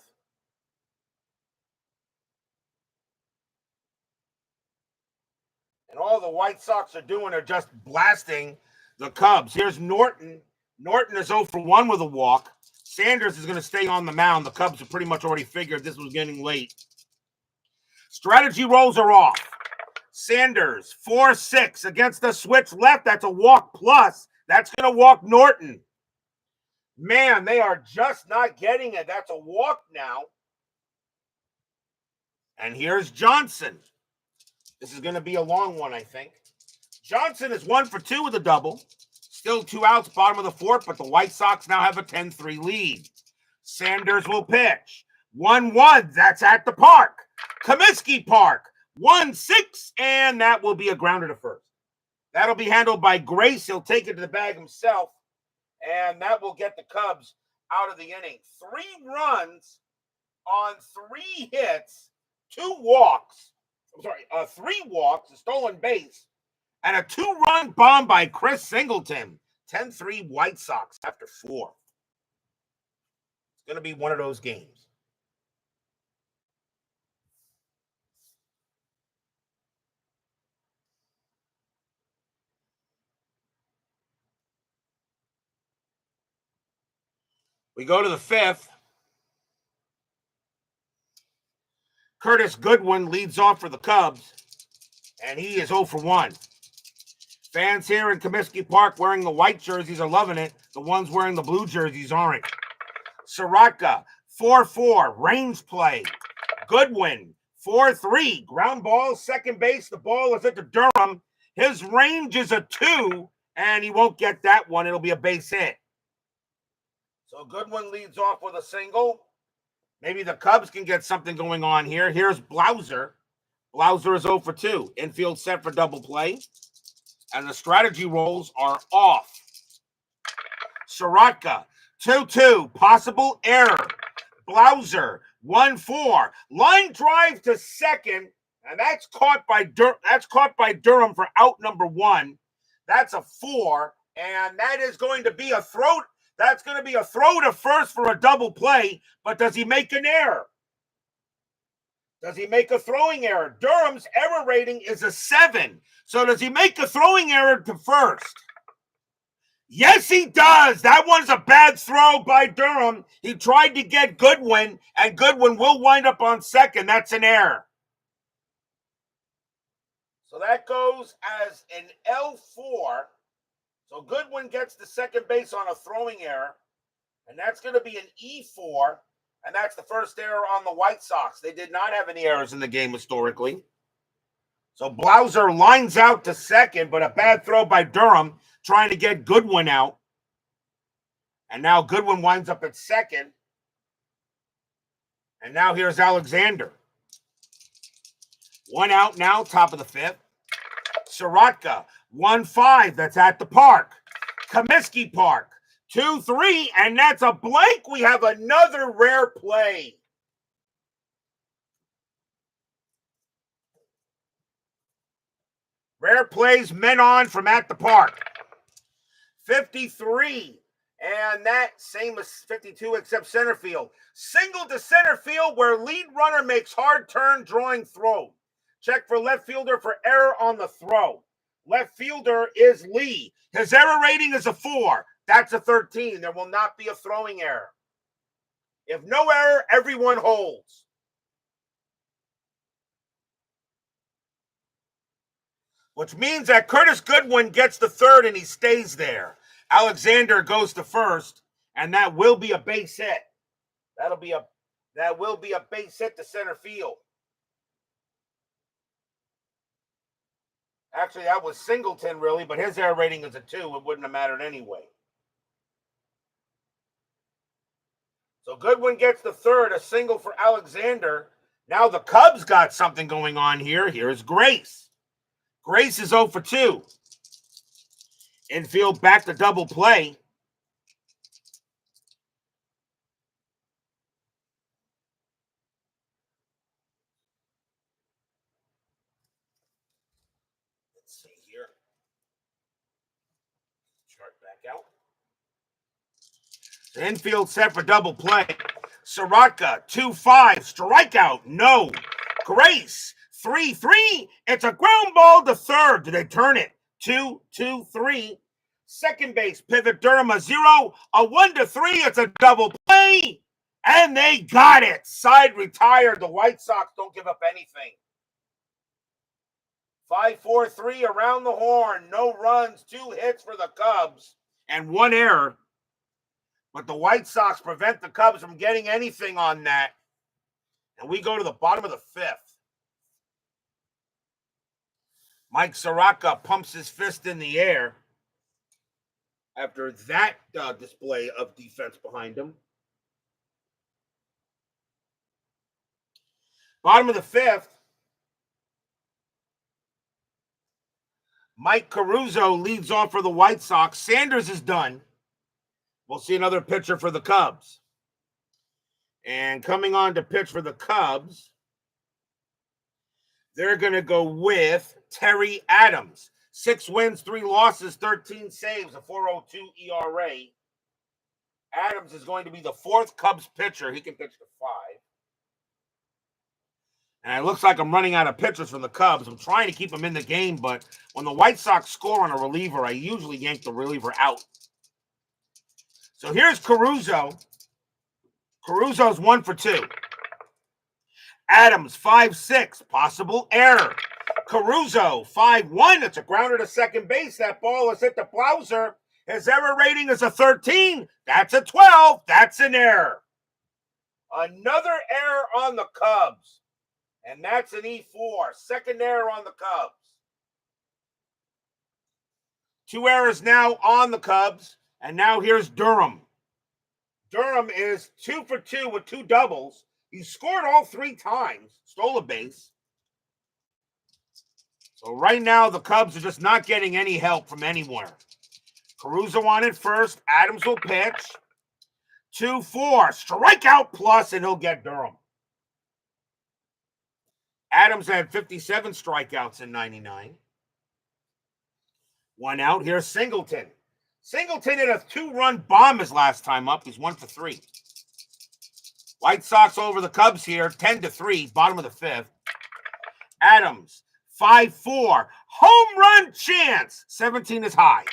Speaker 1: And all the White Sox are doing are just blasting the Cubs. Here's Norton. Norton is 0 for 1 with a walk. Sanders is going to stay on the mound. The Cubs have pretty much already figured this was getting late. Strategy rolls are off. Sanders, 4-6 against the switch left. That's a walk plus. That's going to walk Norton. Man, they are just not getting it. That's a walk now. And here's Johnson. This is going to be a long one, I think. Johnson is 1 for 2 with a double. Still 2 outs, bottom of the 4th, but the White Sox now have a 10-3 lead. Sanders will pitch. 1-1, that's at the park. Comiskey Park, 1-6, and that will be a grounder to first. That'll be handled by Grace. He'll take it to the bag himself, and that will get the Cubs out of the inning. 3 runs on 3 hits, 2 walks. 3 walks, a stolen base, and a 2-run bomb by Chris Singleton. 10-3 White Sox after 4. It's going to be one of those games. We go to the 5th. Curtis Goodwin leads off for the Cubs, and he is 0 for 1. Fans here in Comiskey Park wearing the white jerseys are loving it. The ones wearing the blue jerseys aren't. Sirotka, 4-4, range play. Goodwin, 4-3. Ground ball, second base. The ball is at the Durham. His range is a 2, and he won't get that one. It'll be a base hit. So Goodwin leads off with a single. Maybe the Cubs can get something going on here. Here's Blauser. Blauser is 0 for 2. Infield set for double play. And the strategy rolls are off. Sirotka, 2-2. Possible error. Blauser, 1-4. Line drive to second. And that's caught by Durham for out number 1. That's a 4. And that is going to be a throw. That's going to be a throw to first for a double play. But does he make an error? Does he make a throwing error? Durham's error rating is a 7. So does he make a throwing error to first? Yes, he does. That one's a bad throw by Durham. He tried to get Goodwin, and Goodwin will wind up on second. That's an error. So that goes as an L4. So Goodwin gets the second base on a throwing error, and that's going to be an E4, and that's the first error on the White Sox. They did not have any errors in the game historically. So Blauser lines out to second, but a bad throw by Durham trying to get Goodwin out. And now Goodwin winds up at second. And now here's Alexander. 1 out now, top of the 5th. Sirotka, 1-5. That's at the park. Comiskey Park, 2-3. And that's a blank. We have another rare play. Rare plays, men on from at the park. 53. And that same as 52 except center field. Single to center field where lead runner makes hard turn drawing throw. Check for left fielder for error on the throw. Left fielder is Lee. His error rating is a 4. That's a 13. There will not be a throwing error. If no error, everyone holds. Which means that Curtis Goodwin gets the third and he stays there. Alexander goes to first, and that will be a base hit. That will be a base hit to center field. Actually, that was Singleton, really, but his error rating is a 2. It wouldn't have mattered anyway. So Goodwin gets the third, a single for Alexander. Now the Cubs got something going on here. Here's Grace. Grace is 0 for 2. Infield back to double play. Let's see here. Chart back out. The infield set for double play. Sirotka, 2-5. Strikeout, no. Grace, 3-3. It's a ground ball to third. Do they turn it? 2-2-3. Second base, pivot Durham, a 0. A 1-3. It's a double play. And they got it. Side retired. The White Sox don't give up anything. 5-4-3 around the horn. No runs, 2 hits for the Cubs, and 1 error. But the White Sox prevent the Cubs from getting anything on that. And we go to the bottom of the 5th. Mike Sirotka pumps his fist in the air after that display of defense behind him. Bottom of the 5th. Mike Caruso leads off for the White Sox. Sanders is done. We'll see another pitcher for the Cubs. And coming on to pitch for the Cubs, they're going to go with Terry Adams. 6 wins, 3 losses, 13 saves, a 4.02 ERA. Adams is going to be the 4th Cubs pitcher. He can pitch to 5. And it looks like I'm running out of pitchers for the Cubs. I'm trying to keep them in the game, but when the White Sox score on a reliever, I usually yank the reliever out. So here's Caruso. Caruso's 1 for 2. Adams, 5-6. Possible error. Caruso, 5-1. It's a grounder to second base. That ball is hit the Blauser. His error rating is a 13. That's a 12. That's an error. Another error on the Cubs. And that's an E4. Second error on the Cubs. 2 errors now on the Cubs. And now here's Durham. Durham is 2 for 2 with 2 doubles. He scored all 3 times. Stole a base. So right now, the Cubs are just not getting any help from anywhere. Caruso on it first. Adams will pitch. 2-4. Strikeout plus, and he'll get Durham. Adams had 57 strikeouts in 99. 1 out. Here's Singleton. Singleton hit a 2-run bomb his last time up. He's 1 for 3. White Sox over the Cubs here, 10-3, bottom of the 5th. Adams, 5-4. Home run chance. 17 is high.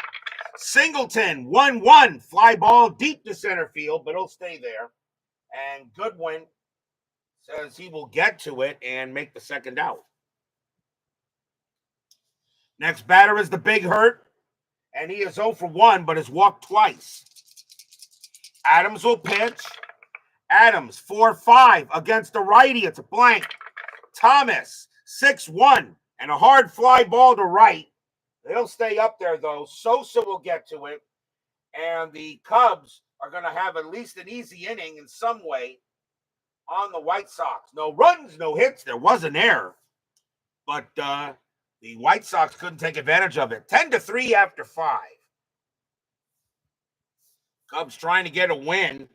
Speaker 1: Singleton, 1-1. Fly ball deep to center field, but he'll stay there. And Goodwin says he will get to it and make the second out. Next batter is the Big Hurt, and he is 0 for 1, but has walked twice. Adams will pitch. Adams, 4-5 against the righty. It's a blank. Thomas, 6-1, and a hard fly ball to right. They'll stay up there, though. Sosa will get to it, and the Cubs are going to have at least an easy inning in some way on the White Sox. No runs, no hits. There was an error, but the White Sox couldn't take advantage of it. 10-3 after 5. Cubs trying to get a win,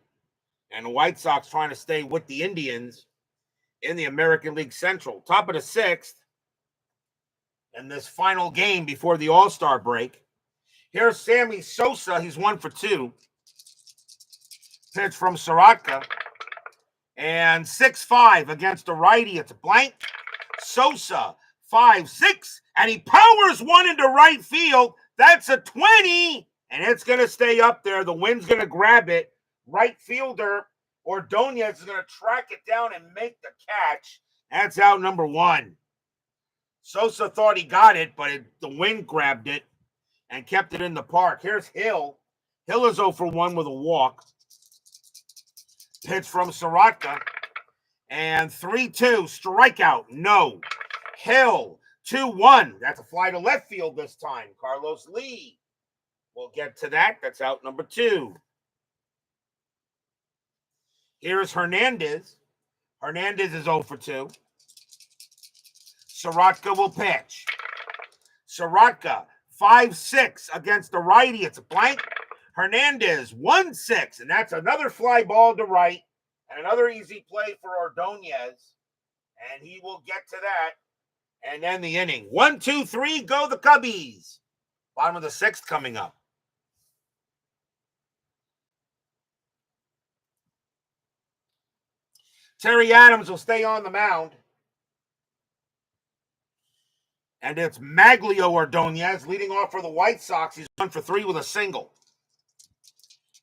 Speaker 1: and the White Sox trying to stay with the Indians in the American League Central. Top of the 6th, in this final game before the All-Star break. Here's Sammy Sosa. He's 1 for 2. Pitch from Sirotka. And 6-5 against the righty. It's a blank. Sosa, 5-6, and he powers one into right field. That's a 20, and it's going to stay up there. The wind's going to grab it. Right fielder Ordonez is going to track it down and make the catch. That's out number 1. Sosa thought he got it, but the wind grabbed it and kept it in the park. Here's Hill. Hill is 0 for 1 with a walk. Pitch from Sirotka. And 3-2, strikeout, no. Hill, 2-1. That's a fly to left field this time. Carlos Lee. We'll get to that. That's out number 2. Here's Hernandez. Hernandez is 0 for 2. Sirotka will pitch. Sirotka, 5-6 against the righty. It's a blank. Hernandez, 1-6, and that's another fly ball to right, and another easy play for Ordonez, and he will get to that, and then the inning. 1, 2, 3, go the Cubbies. Bottom of the 6th coming up. Terry Adams will stay on the mound. And it's Maglio Ordonez leading off for the White Sox. He's 1 for 3 with a single.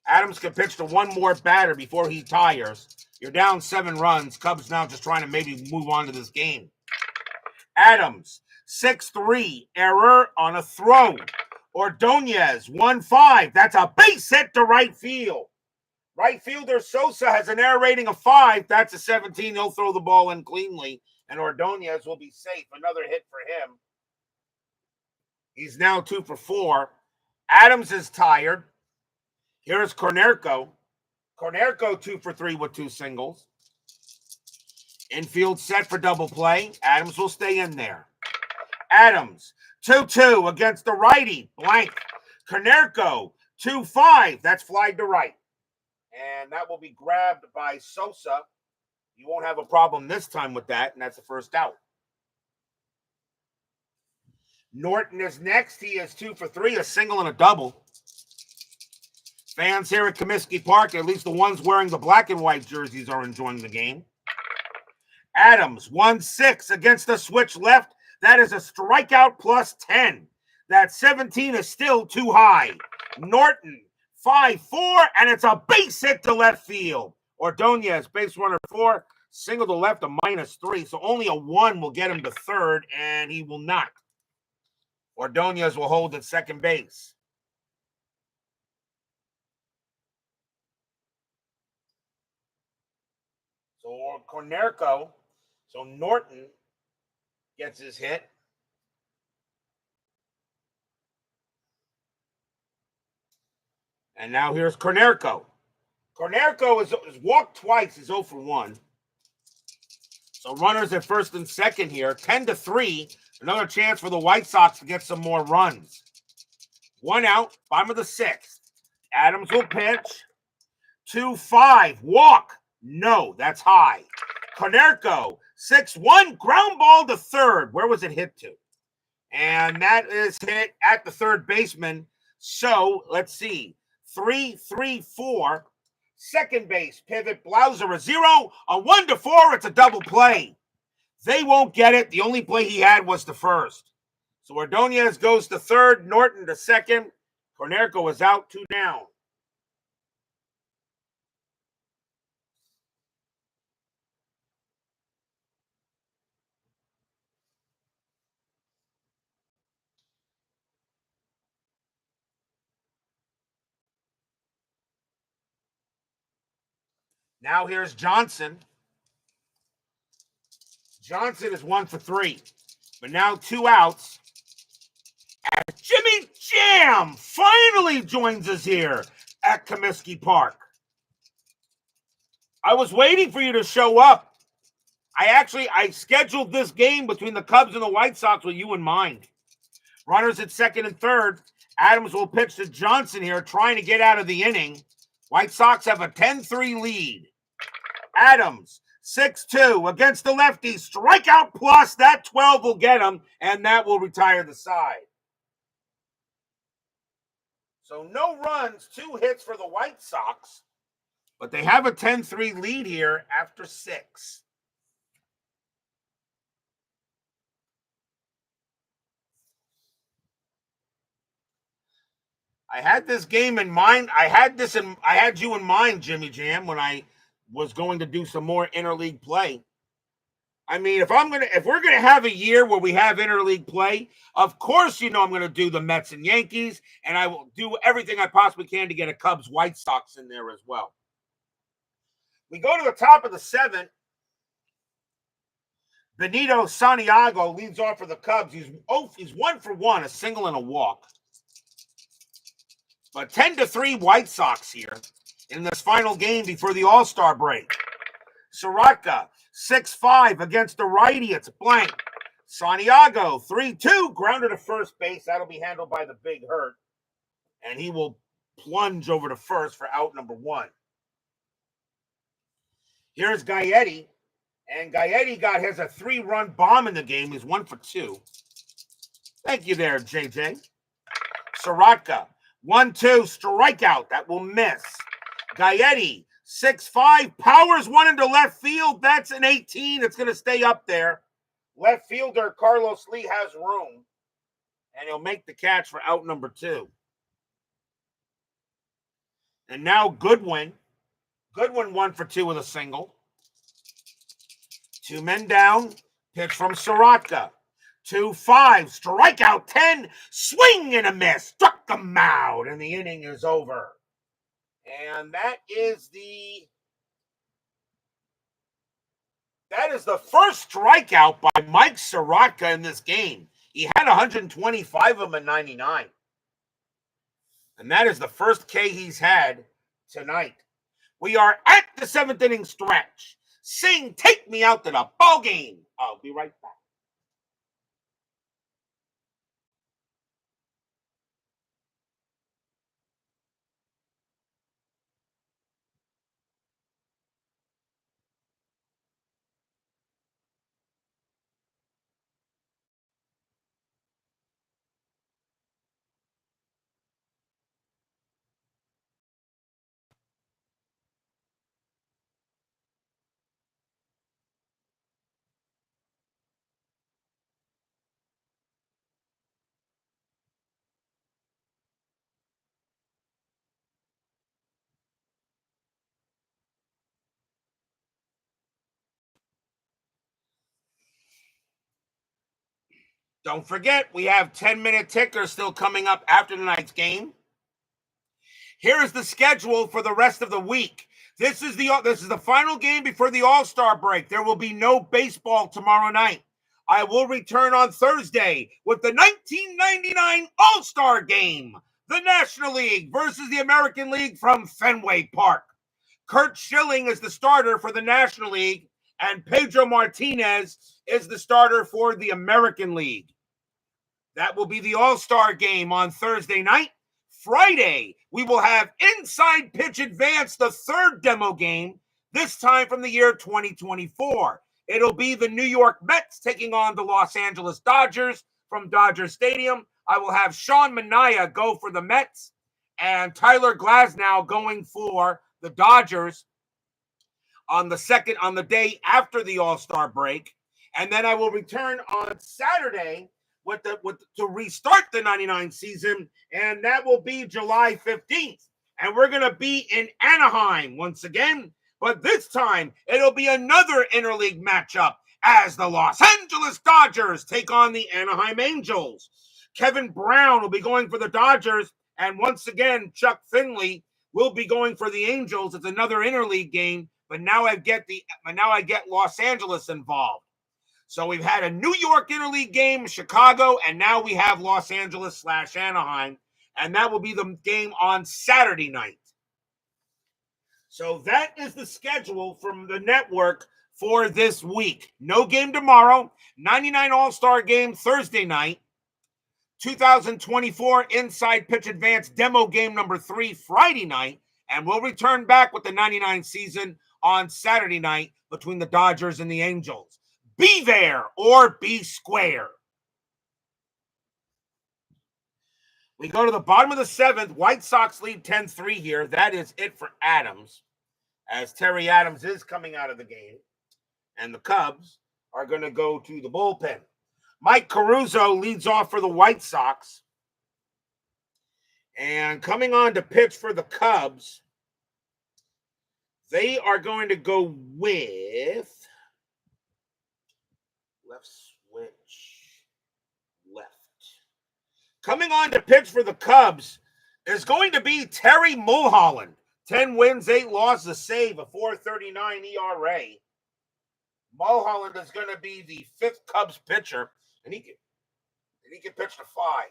Speaker 1: Adams can pitch to one more batter before he tires. You're down 7 runs. Cubs now just trying to maybe move on to this game. Adams, 6-3, error on a throw. Ordonez, 1-5. That's a base hit to right field. Right fielder Sosa has an error rating of 5. That's a 17. He'll throw the ball in cleanly, and Ordonez will be safe. Another hit for him. He's now 2 for 4. Adams is tired. Here's Cornerco. Cornerco 2 for 3 with 2 singles. Infield set for double play. Adams will stay in there. Adams, 2-2 against the righty. Blank. Cornerco, 2-5. That's flied to right. And that will be grabbed by Sosa. You won't have a problem this time with that, and that's the first out. Norton is next. He is 2 for 3, a single and a double. Fans here at Comiskey Park, at least the ones wearing the black and white jerseys, are enjoying the game. Adams, 1-6 against the switch left. That is a strikeout plus 10. That 17 is still too high. Norton, 5-4, and it's a base hit to left field. Ordonez, base runner 4, single to left, a -3. So only a 1 will get him to third, and he will not. Ordonez will hold at second base. So Cornerco So Norton gets his hit. And now here's Konerko. Konerko is walked twice, is 0 for 1. So runners at first and second here. 10-3. Another chance for the White Sox to get some more runs. 1 out, bottom of the 6th. Adams will pitch. 2-5. Walk. No, that's high. Konerko. 6-1. Ground ball to third. Where was it hit to? And that is hit at the third baseman. So let's see. 3-3-4. Second base, pivot, Blauser, a 0, a 1-4. It's a double play. They won't get it. The only play he had was the first. So Ordonez goes to third, Norton to second. Konerko is out, 2 down. Now here's Johnson. Johnson is 1 for 3. But now 2 outs. As Jimmy Jam finally joins us here at Comiskey Park. I was waiting for you to show up. I scheduled this game between the Cubs and the White Sox with you in mind. Runners at second and third. Adams will pitch to Johnson here, trying to get out of the inning. White Sox have a 10-3 lead. Adams, 6-2 against the lefty. Strikeout plus. That 12 will get him, and that will retire the side. So no runs, 2 hits for the White Sox, but they have a 10-3 lead here after 6. I had this game in mind. I had you in mind, Jimmy Jam, when I was going to do some more interleague play. I mean, if we're gonna have a year where we have interleague play, of course, I'm gonna do the Mets and Yankees, and I will do everything I possibly can to get a Cubs White Sox in there as well. We go to the top of the 7th. Benito Santiago leads off for the Cubs. He's 1 for 1, a single and a walk. But 10-3 White Sox here in this final game before the All-Star break. Sirotka, 6-5 against the righty. It's blank. Santiago, 3-2, grounded to first base. That'll be handled by the Big Hurt. And he will plunge over to first for out number 1. Here's Gaetti. And Gaetti has a 3-run bomb in the game. He's 1 for 2. Thank you there, JJ. Sirotka, 1-2, strikeout. That will miss. Gaetti, 6-5, powers one into left field. That's an 18. It's going to stay up there. Left fielder Carlos Lee has room, and he'll make the catch for out number 2. And now Goodwin. Goodwin 1 for 2 with a single. 2 men down. Pitch from Sirotka. 2-5. Strikeout 10. Swing and a miss. Struck him out. And the inning is over. And that is the first strikeout by Mike Sirotka in this game. He had 125 of them in 99. And that is the first K he's had tonight. We are at the 7th inning stretch. Sing, take me out to the ball game. I'll be right back. Don't forget, we have 10-minute tickers still coming up after tonight's game. Here is the schedule for the rest of the week. This is the final game before the All-Star break. There will be no baseball tomorrow night. I will return on Thursday with the 1999 All-Star Game, the National League versus the American League from Fenway Park. Curt Schilling is the starter for the National League, and Pedro Martinez is the starter for the American League. That will be the All-Star Game on Thursday night. Friday, we will have Inside Pitch Advance, the third demo game, this time from the year 2024. It'll be the New York Mets taking on the Los Angeles Dodgers from Dodger Stadium. I will have Sean Manaea go for the Mets and Tyler Glasnow going for the Dodgers on the day after the All-Star break. And then I will return on Saturday to restart the 99 season, and that will be July 15th. And we're going to be in Anaheim once again, but this time it'll be another interleague matchup as the Los Angeles Dodgers take on the Anaheim Angels. Kevin Brown will be going for the Dodgers, and once again, Chuck Finley will be going for the Angels. It's another interleague game, but now I get Los Angeles involved. So we've had a New York interleague game, Chicago, and now we have Los Angeles / Anaheim, and that will be the game on Saturday night. So that is the schedule from the network for this week. No game tomorrow, 99 All-Star Game Thursday night, 2024 Inside Pitch Advance Demo Game number 3 Friday night, and we'll return back with the 99 season on Saturday night between the Dodgers and the Angels. Be there or be square. We go to the bottom of the 7th. White Sox lead 10-3 here. That is it for Adams, as Terry Adams is coming out of the game. And the Cubs are going to go to the bullpen. Mike Caruso leads off for the White Sox. And coming on to pitch for the Cubs, they are going to go with left switch, left. Coming on to pitch for the Cubs is going to be Terry Mulholland. 10 wins, 8 losses, a save, a 4.39 ERA. Mulholland is going to be the 5th Cubs pitcher, and he can pitch to 5.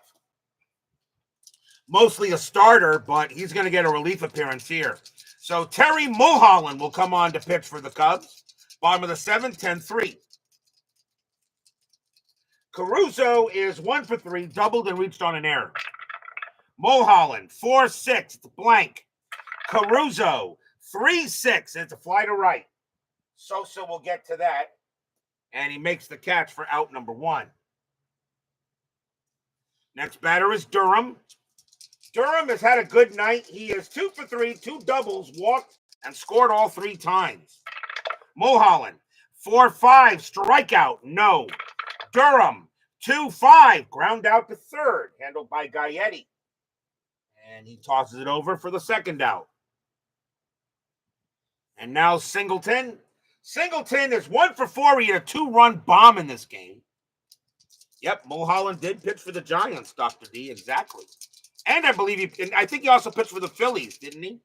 Speaker 1: Mostly a starter, but he's going to get a relief appearance here. So Terry Mulholland will come on to pitch for the Cubs. Bottom of the 7th, 10-3. Caruso is 1 for 3, doubled and reached on an error. Mulholland, 4-6, it's blank. Caruso, 3-6, it's a fly to right. Sosa will get to that, and he makes the catch for out number 1. Next batter is Durham. Durham has had a good night. He is 2 for 3, 2 doubles, walked, and scored all 3 times. Mulholland, 4-5, strikeout, no. Durham, 2-5, ground out to third, handled by Gaetti. And he tosses it over for the second out. And now Singleton. Singleton is 1 for 4. He had a 2-run bomb in this game. Yep, Mulholland did pitch for the Giants, Dr. D, exactly. And I think he also pitched for the Phillies, didn't he?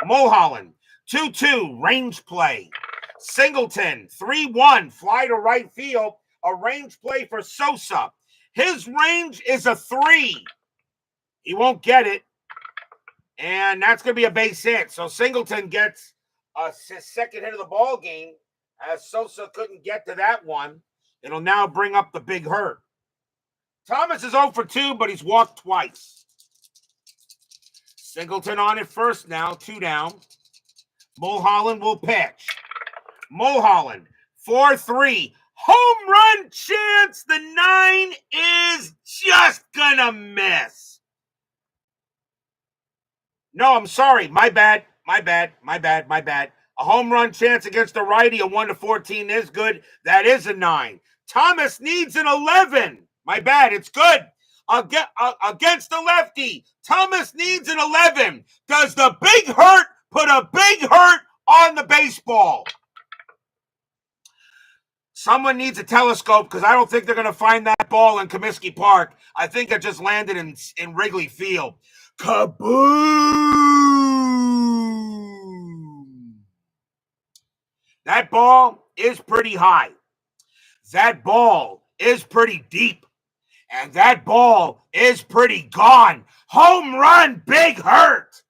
Speaker 1: Mulholland, 2-2, range play. Singleton, 3-1, fly to right field, a range play for Sosa. His range is a 3. He won't get it. And that's going to be a base hit. So Singleton gets his second hit of the ball game, as Sosa couldn't get to that one. It'll now bring up the big hurt. Thomas is 0 for 2, but he's walked twice. Singleton on at first now, 2 down. Mulholland will pitch. Mulholland, 4-3. Home run chance. The 9 is just gonna miss. No, I'm sorry. My bad. A home run chance against a righty, a 1-14 is good. That is a 9. Thomas needs an 11. My bad. It's good. Against the lefty, Thomas needs an 11. Does the big hurt put a big hurt on the baseball? Someone needs a telescope, because I don't think they're going to find that ball in Comiskey Park. I think it just landed in Wrigley Field. Kaboom! That ball is pretty high. That ball is pretty deep. And that ball is pretty gone. Home run, Big Hurt.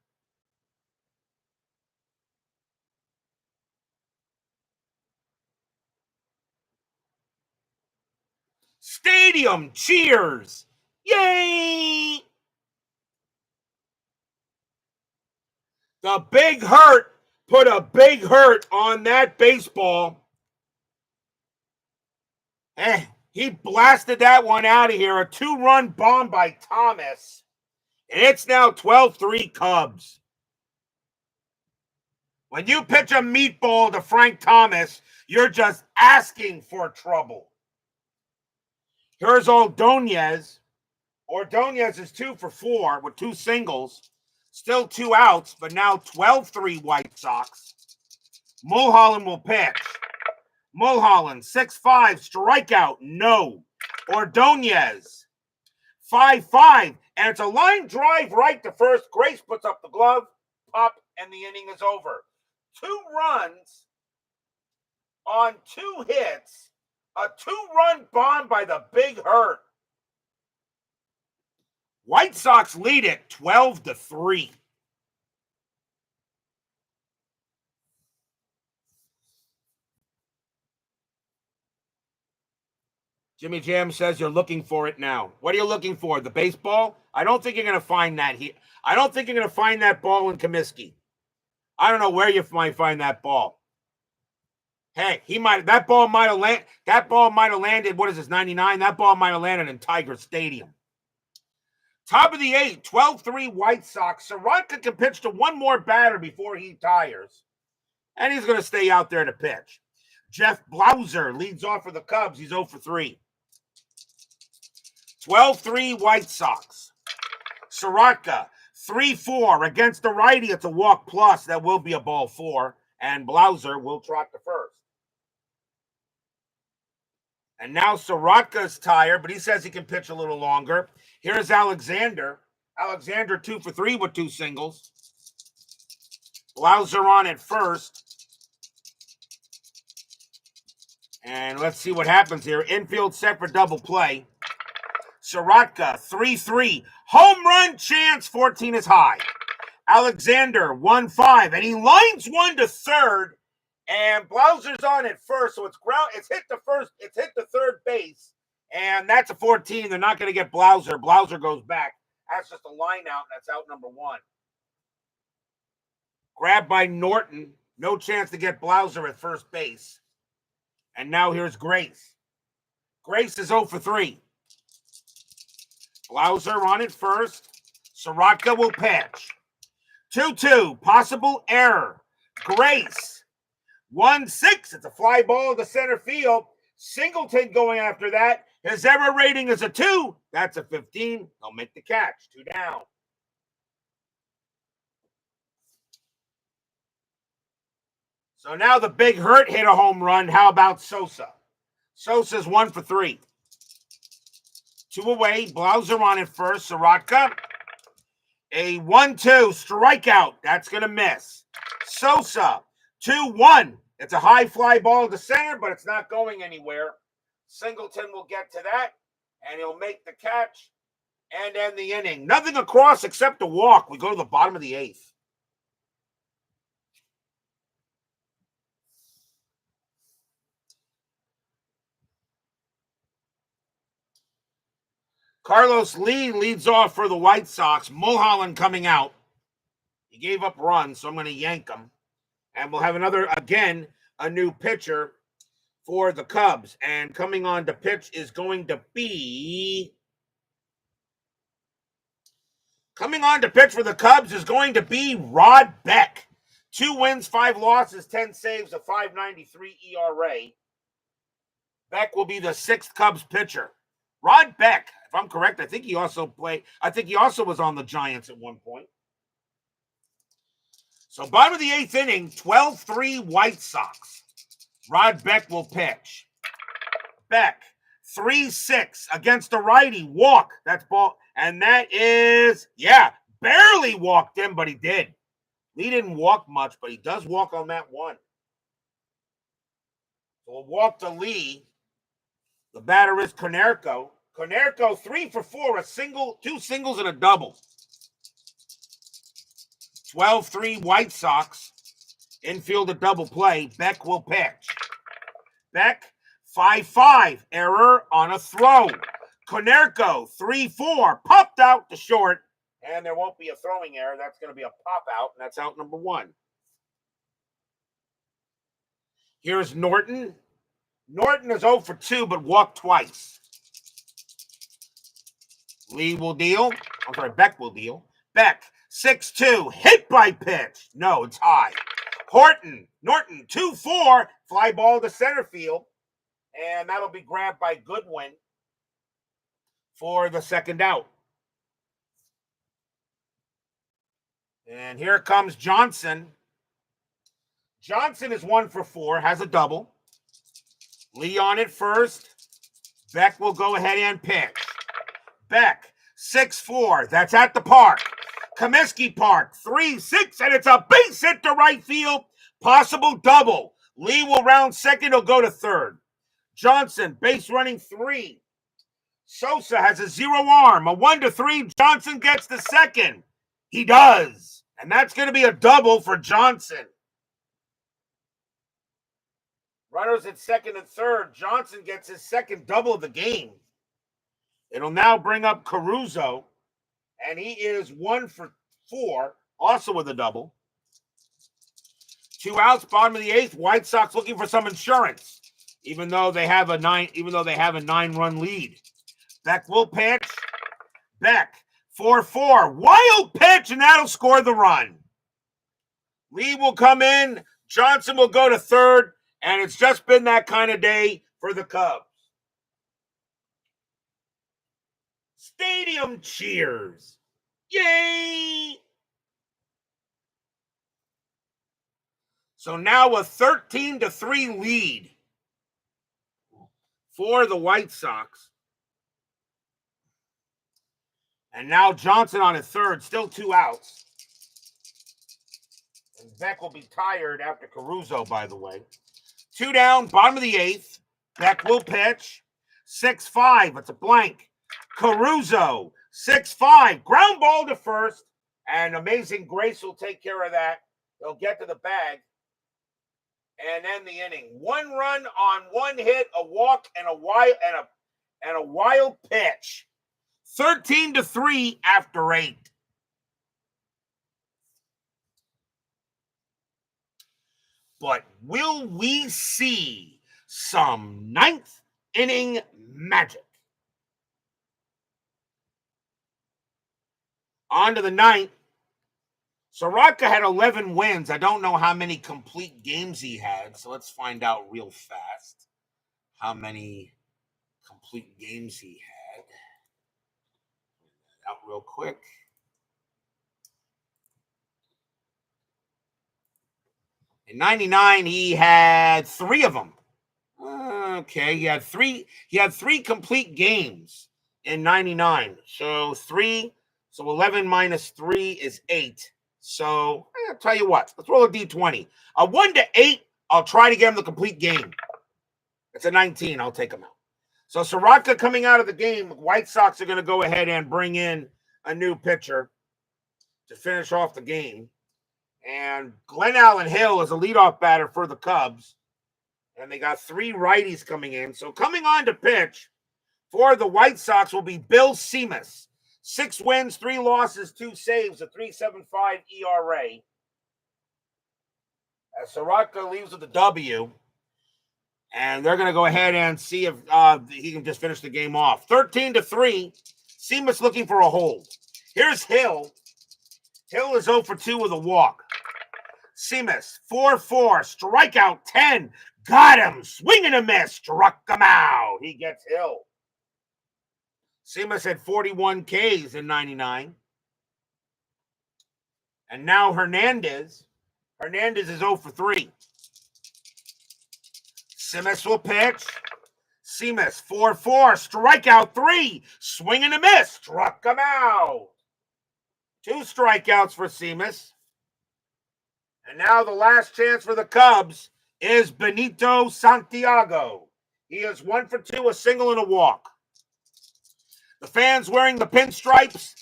Speaker 1: Stadium cheers. Yay! The Big Hurt put a big hurt on that baseball. He blasted that one out of here. A 2-run bomb by Thomas. And it's now 12-3 Cubs. When you pitch a meatball to Frank Thomas, you're just asking for trouble. Here's Ordonez. Ordonez is 2 for 4 with 2 singles. Still 2 outs, but now 12-3 White Sox. Mulholland will pitch. Mulholland, 6-5, strikeout, no. Ordonez, 5-5, and it's a line drive right to first. Grace puts up the glove, pop, and the inning is over. 2 runs on 2 hits, a 2-run bomb by the Big Hurt. White Sox lead it 12-3. Jimmy Jam says you're looking for it now. What are you looking for? The baseball? I don't think you're going to find that here. I don't think you're going to find that ball in Comiskey. I don't know where you might find that ball. Hey, that ball might have landed, what is this, 99? That ball might have landed in Tiger Stadium. Top of the 8th, 12-3 White Sox. Sirotka can pitch to one more batter before he tires. And he's going to stay out there to pitch. Jeff Blauser leads off for the Cubs. He's 0 for 3. 12-3 White Sox. Sirotka, 3-4 against the righty. It's a walk plus. That will be a ball 4. And Blauser will trot to first. And now Sirotka's tired, but he says he can pitch a little longer. Here's Alexander. Alexander 2 for 3 with 2 singles. Blauser on at first. And let's see what happens here. Infield set for double play. Sirotka, 3-3. Home run chance, 14 is high. Alexander, 1-5. And he lines one to third. And Blauser's on at first. So it's hit the third base. And that's a 14. They're not going to get Blauser. Blauser goes back. That's just a line out. And that's out number 1. Grabbed by Norton. No chance to get Blauser at first base. And now here's Grace. Grace is 0 for 3. Blauser on at first. Sirotka will pitch. 2-2. Possible error. Grace. 1-6. It's a fly ball to center field. Singleton going after that. His error rating is a 2. That's a 15. He'll make the catch. 2 down. So now the Big Hurt hit a home run. How about Sosa? Sosa's 1 for 3. 2 away. Blauser on at first. Sirotka. A 1-2 strikeout. That's going to miss. Sosa. 2-1. It's a high fly ball to center, but it's not going anywhere. Singleton will get to that, and he'll make the catch and end the inning. Nothing across except a walk. We go to the bottom of the 8th. Carlos Lee leads off for the White Sox. Mulholland coming out. He gave up runs, so I'm going to yank him. And we'll have a new pitcher for the Cubs. And coming on to pitch is going to be... Coming on to pitch for the Cubs is going to be Rod Beck. 2 wins, 5 losses, 10 saves, a 5.93 ERA. Beck will be the 6th Cubs pitcher. Rod Beck, if I'm correct, I think he also was on the Giants at one point. So bottom of the 8th inning, 12-3 White Sox. Rod Beck will pitch. Beck, 3-6 against the righty. Walk. That's ball. And that is, barely walked him, but he did. He didn't walk much, but he does walk on that one. So we'll walk to Lee. The batter is Konerko. Konerko 3 for 4, a single, 2 singles, and a double. 12-3 White Sox. Infield a double play. Beck will pitch. Beck, 5-5. Error on a throw. Konerko, 3-4. Popped out to short. And there won't be a throwing error. That's going to be a pop out, and that's out number 1. Here's Norton. Norton is 0 for 2, but walked twice. Lee will deal. I'm sorry, Beck will deal. Beck, 6-2. Hit by pitch. No, it's high. Norton, 2-4. Fly ball to center field. And that'll be grabbed by Goodwin for the second out. And here comes Johnson. Johnson is 1 for 4, has a double. Lee on it first. Beck will go ahead and pitch. Beck, 6-4. That's at the park. Comiskey Park, 3-6, and it's a base hit to right field. Possible double. Lee will round second. He'll go to third. Johnson, base running 3. Sosa has a 0 arm. A 1-3. Johnson gets the second. He does. And that's going to be a double for Johnson. Runners at second and third. Johnson gets his second double of the game. It'll now bring up Caruso. And he is 1 for 4, also with a double. 2 outs, bottom of the 8th. White Sox looking for some insurance, even though they have a 9-run lead. Beck will pitch. Beck, 4-4. Wild pitch, and that'll score the run. Lee will come in. Johnson will go to third, and it's just been that kind of day for the Cubs. Stadium cheers. Yay! So now a 13-3 lead for the White Sox. And now Johnson on at third, still 2 outs. And Beck will be tired after Caruso, by the way. 2 down, bottom of the 8th. Beck will pitch. 6-5, it's a blank. Caruso, 6-5. Ground ball to first. And Amazing Grace will take care of that. They'll get to the bag. And end the inning. 1 run on 1 hit, a walk, and a wild pitch. 13-3 after 8. But will we see some 9th inning magic? On to the 9th. Sirotka had 11 wins. I don't know how many complete games he had, so let's find out real fast how many complete games he had. Out real quick. In 99, he had 3 of them. Okay, he had three complete games in 99. So 11 minus 3 is 8. So I'll tell you what, let's roll a D20. A 1-8, I'll try to get him the complete game. It's a 19, I'll take him out. So Sirotka coming out of the game, White Sox are going to go ahead and bring in a new pitcher to finish off the game. And Glenn Allen Hill is a leadoff batter for the Cubs. And they got 3 righties coming in. So coming on to pitch for the White Sox will be Bill Seamus. 6 wins, 3 losses, 2 saves, a 3.75 ERA. As Sirotka leaves with a W. And they're going to go ahead and see if he can just finish the game off. 13-3. Seamus looking for a hold. Here's Hill. Hill is 0 for 2 with a walk. Seamus, 4-4. Strikeout 10. Got him. Swing and a miss. Struck him out. He gets Hill. Seamus had 41 Ks in 99. And now Hernandez. Hernandez is 0 for 3. Seamus will pitch. Seamus, 4-4. Strikeout 3. Swing and a miss. Struck him out. 2 strikeouts for Seamus. And now the last chance for the Cubs is Benito Santiago. He is 1 for 2, a single and a walk. The fans wearing the pinstripes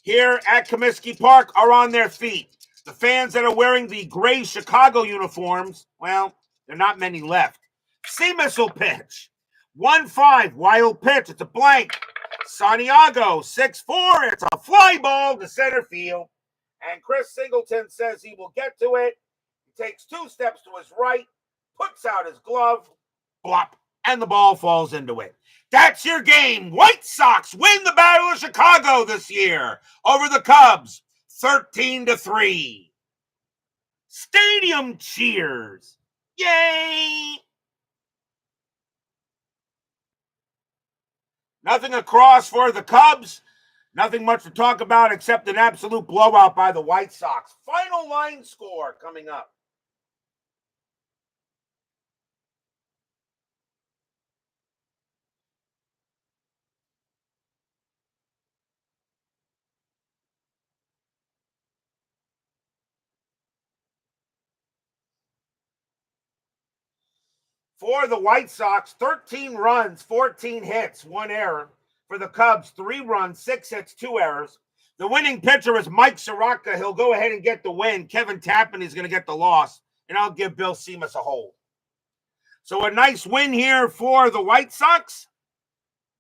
Speaker 1: here at Comiskey Park are on their feet. The fans that are wearing the gray Chicago uniforms, well, there are not many left. Simas will pitch. 1-5, wild pitch. It's a blank. Santiago, 6-4. It's a fly ball to center field. And Chris Singleton says he will get to it. He takes 2 steps to his right, puts out his glove, blop, and the ball falls into it. That's your game. White Sox win the Battle of Chicago this year over the Cubs, 13-3. Stadium cheers. Yay! Nothing across for the Cubs. Nothing much to talk about except an absolute blowout by the White Sox. Final line score coming up. For the White Sox, 13 runs, 14 hits, 1 error. For the Cubs, 3 runs, 6 hits, 2 errors. The winning pitcher is Mike Sirotka. He'll go ahead and get the win. Kevin Tapani is going to get the loss, and I'll give Bill Simas a hold. So a nice win here for the White Sox,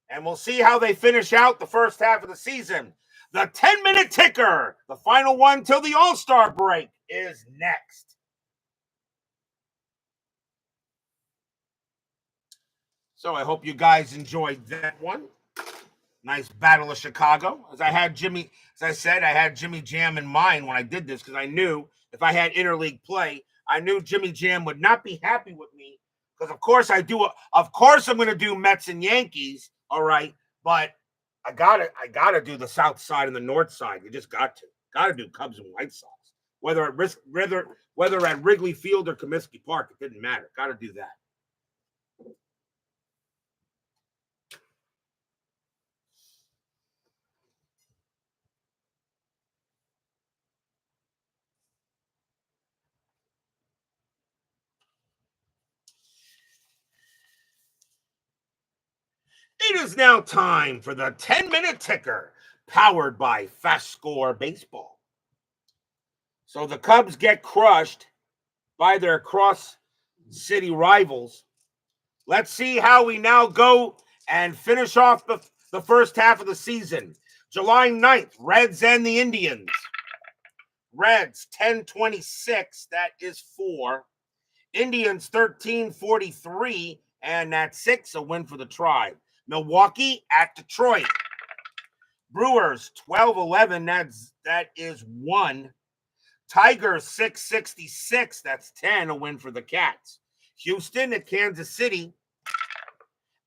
Speaker 1: and we'll see how they finish out the first half of the season. The 10-minute ticker, the final one till the All-Star break, is next. So I hope you guys enjoyed that one. Nice Battle of Chicago. As I said, I had Jimmy Jam in mind when I did this because I knew if I had interleague play, I knew Jimmy Jam would not be happy with me because of course I'm going to do Mets and Yankees, all right, but I gotta do the South side and the North side. You just got to do Cubs and White Sox, whether at Wrigley Field or Comiskey Park, it didn't matter. Got to do that. It is now time for the 10-minute ticker, powered by FastScore Baseball. So the Cubs get crushed by their cross-city rivals. Let's see how we now go and finish off the first half of the season. July 9th, Reds and the Indians. Reds 10-26, that is 4. Indians 13-43, and that's 6, a win for the Tribe. Milwaukee at Detroit. Brewers 12-11, that is 1. Tigers 6-66, that's 10, a win for the Cats. Houston at Kansas City.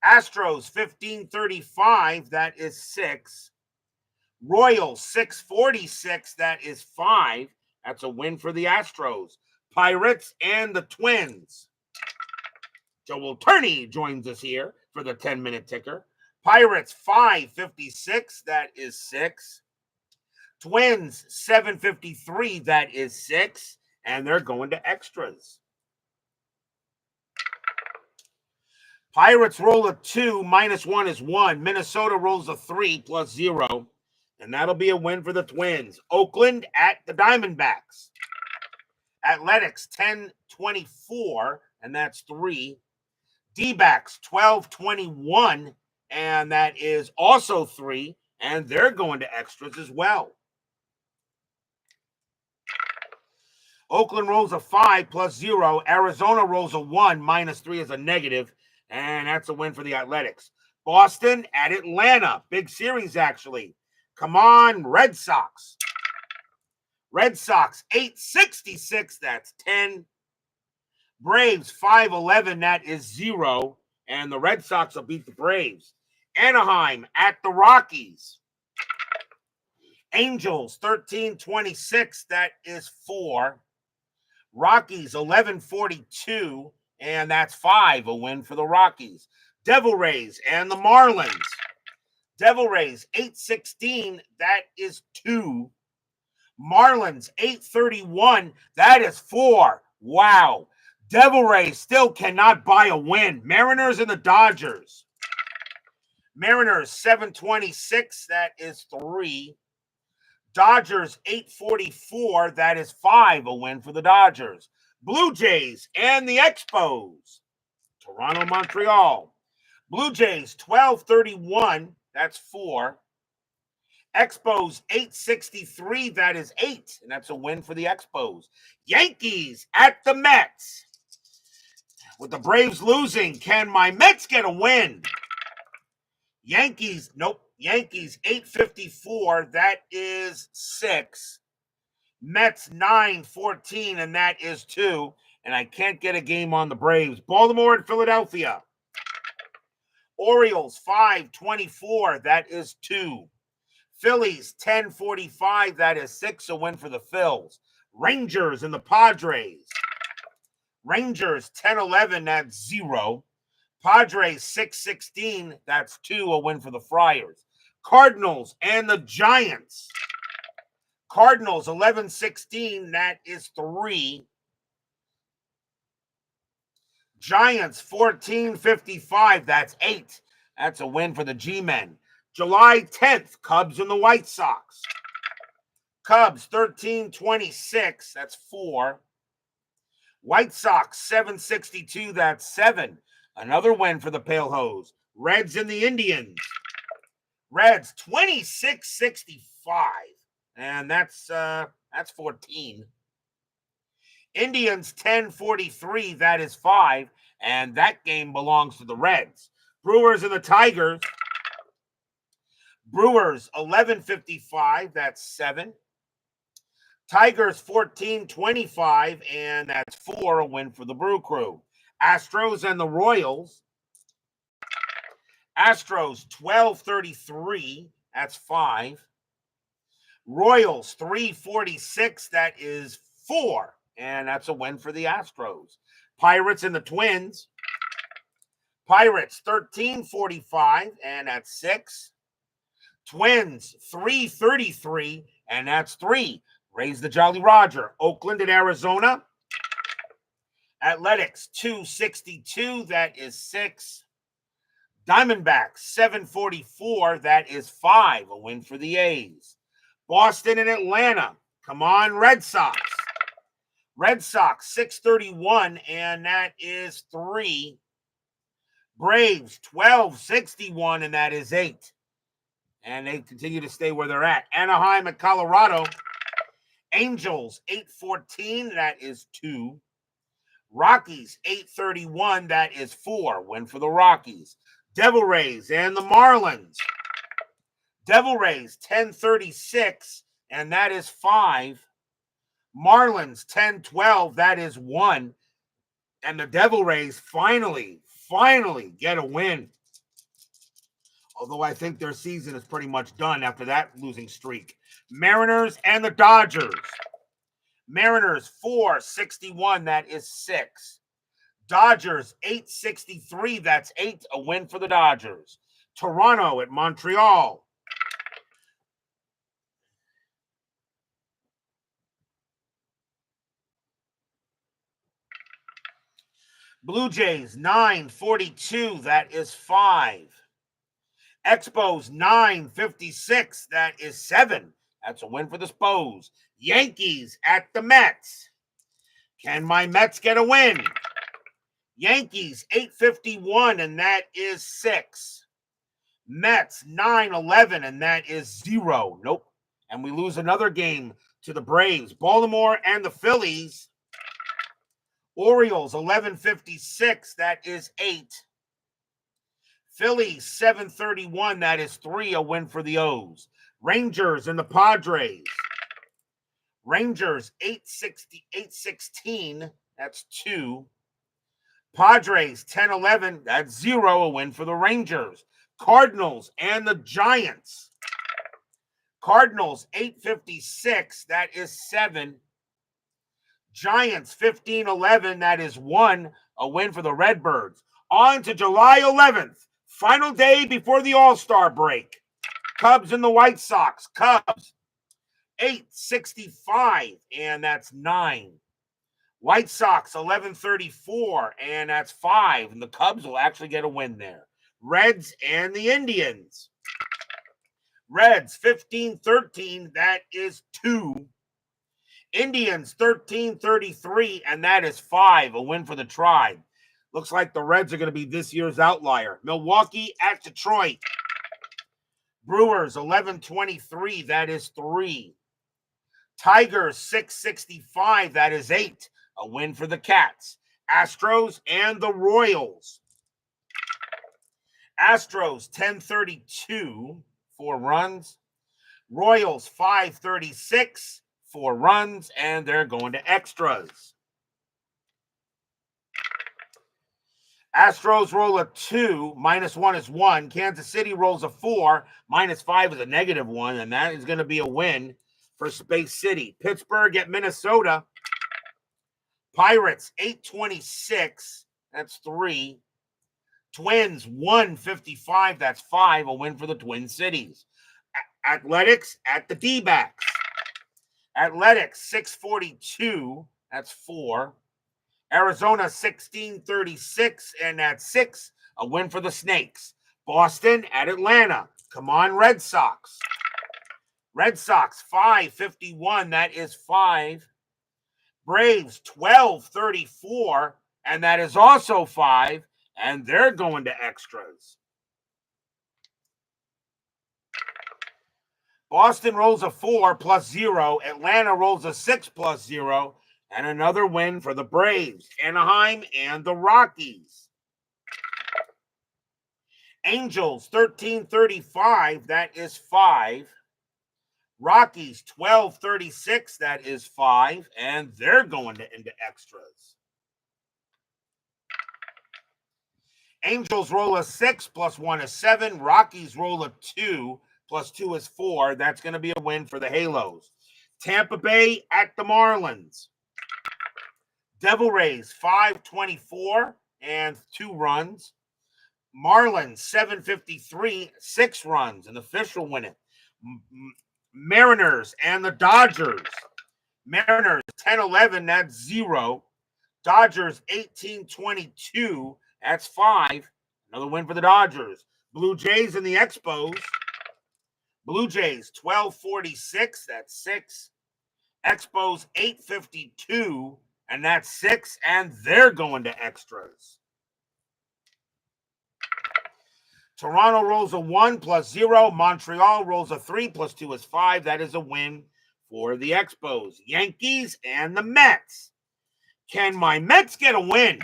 Speaker 1: Astros 15-35, that is 6. Royals 6-46, that is 5. That's a win for the Astros. Pirates and the Twins. Joel Turney joins us here for the 10-minute ticker. Pirates 5-56, that is 6. Twins 7-53, that is 6. And they're going to extras. Pirates roll a 2, -1 is 1. Minnesota rolls a 3 plus 0. And that'll be a win for the Twins. Oakland at the Diamondbacks. Athletics 10-24, and that's 3. D-backs 12-21, and that is also 3, and they're going to extras as well. Oakland rolls a 5 plus 0. Arizona rolls a 1, -3 is a negative, and that's a win for the Athletics. Boston at Atlanta. Big series, actually. Come on, Red Sox. Red Sox 8-66, that's 10. Braves 5-11, that is 0. And the Red Sox will beat the Braves. Anaheim at the Rockies. Angels 13-26, that is 4. Rockies 11-42, and that's 5, a win for the Rockies. Devil Rays and the Marlins. Devil Rays 8-16, that is 2. Marlins 8-31, that is 4. Wow. Devil Rays still cannot buy a win. Mariners and the Dodgers. Mariners 726, that is 3. Dodgers 844, that is 5, a win for the Dodgers. Blue Jays and the Expos. Toronto, Montreal. Blue Jays 1231, that's 4. Expos 863, that is 8, and that's a win for the Expos. Yankees at the Mets. With the Braves losing, can my Mets get a win? Yankees, nope. Yankees 854, that is 6. Mets 914, and that is 2. And I can't get a game on the Braves. Baltimore and Philadelphia. Orioles 524, that is 2. Phillies 1045, that is 6, a win for the Phils. Rangers and the Padres. Rangers 1011, that's 0. Padres 616, that's 2, a win for the Friars. Cardinals and the Giants. Cardinals 1116, that is 3. Giants 1455, that's 8. That's a win for the G-Men. July 10th, Cubs and the White Sox. Cubs 1326, that's 4. White Sox 762, that's 7. Another win for the Pale Hose. Reds and the Indians. Reds 2665, and that's 14. Indians 1043, that is 5, and that game belongs to the Reds. Brewers and the Tigers. Brewers 1155, that's 7. Tigers 1425, and that's 4, a win for the Brew Crew. Astros and the Royals. Astros 1233, that's 5. Royals 346, that is 4, and that's a win for the Astros. Pirates and the Twins. Pirates 1345, and that's 6. Twins 333, and that's 3. Raise the Jolly Roger. Oakland and Arizona. Athletics 262, that is 6. Diamondbacks 744, that is 5, a win for the A's. Boston and Atlanta. Come on, Red Sox. Red Sox 631, and that is 3. Braves 1261, and that is 8. And they continue to stay where they're at. Anaheim at Colorado. Angels 814, that is 2. Rockies 831, that is 4. Win for the Rockies. Devil Rays and the Marlins. Devil Rays 1036, and that is 5. Marlins 1012, that is 1. And the Devil Rays finally get a win. Although I think their season is pretty much done after that losing streak. Mariners and the Dodgers. Mariners 461, that is 6. Dodgers 863, that's 8, a win for the Dodgers. Toronto at Montreal. Blue Jays 942, that is 5. Expos 956, that is 7. That's a win for the Spos. Yankees at the Mets. Can my Mets get a win? Yankees 851, and that is 6. Mets 911, and that is 0. Nope. And we lose another game to the Braves. Baltimore and the Phillies. Orioles 1156, that is 8. Phillies 731, that is 3, a win for the O's. Rangers and the Padres. Rangers 816, that's 2. Padres 1011, that's 0, a win for the Rangers. Cardinals and the Giants. Cardinals 856, that is 7. Giants 1511, that is 1, a win for the Redbirds. On to July 11th, final day before the All-Star break. Cubs and the White Sox. Cubs 865, and that's 9. White Sox, 1134, and that's 5. And the Cubs will actually get a win there. Reds and the Indians. Reds, 15-13, that is 2. Indians, 13-33, and that is 5. A win for the Tribe. Looks like the Reds are going to be this year's outlier. Milwaukee at Detroit. Brewers, 11-23, that is 3. Tigers, 665, that is 8. A win for the Cats. Astros and the Royals. Astros, 10-32, 4 runs. Royals, 5-36, 4 runs, and they're going to extras. Astros roll a 2, -1 is 1. Kansas City rolls a 4, -5 is a -1, and that is going to be a win for Space City. Pittsburgh at Minnesota. Pirates, 826, that's 3. Twins, 155, that's 5. A win for the Twin Cities. Athletics at the D-backs. Athletics, 642, that's 4. Arizona, 1636, and that's 6. A win for the Snakes. Boston at Atlanta. Come on, Red Sox. Red Sox, 551, that is 5. Braves, 1234, and that is also 5. And they're going to extras. Boston rolls a 4 +0. Atlanta rolls a 6 +0. And another win for the Braves, Anaheim, and the Rockies. Angels, 1335, that is 5. Rockies, 1236, that is 5. And they're going into extras. Angels roll a 6 +1 is 7. Rockies roll a 2 +2 is 4. That's going to be a win for the Halos. Tampa Bay at the Marlins. Devil Rays, 524 and 2 runs. Marlins, 753, 6 runs. An official win it. Mariners and the Dodgers. Mariners, 10-11, that's 0. Dodgers, 18-22, that's 5. Another win for the Dodgers. Blue Jays and the Expos. Blue Jays, 1246, that's 6. Expos, 852, and that's 6, and they're going to extras. Toronto rolls a 1 +0. Montreal rolls a 3 +2 is 5. That is a win for the Expos. Yankees and the Mets. Can my Mets get a win?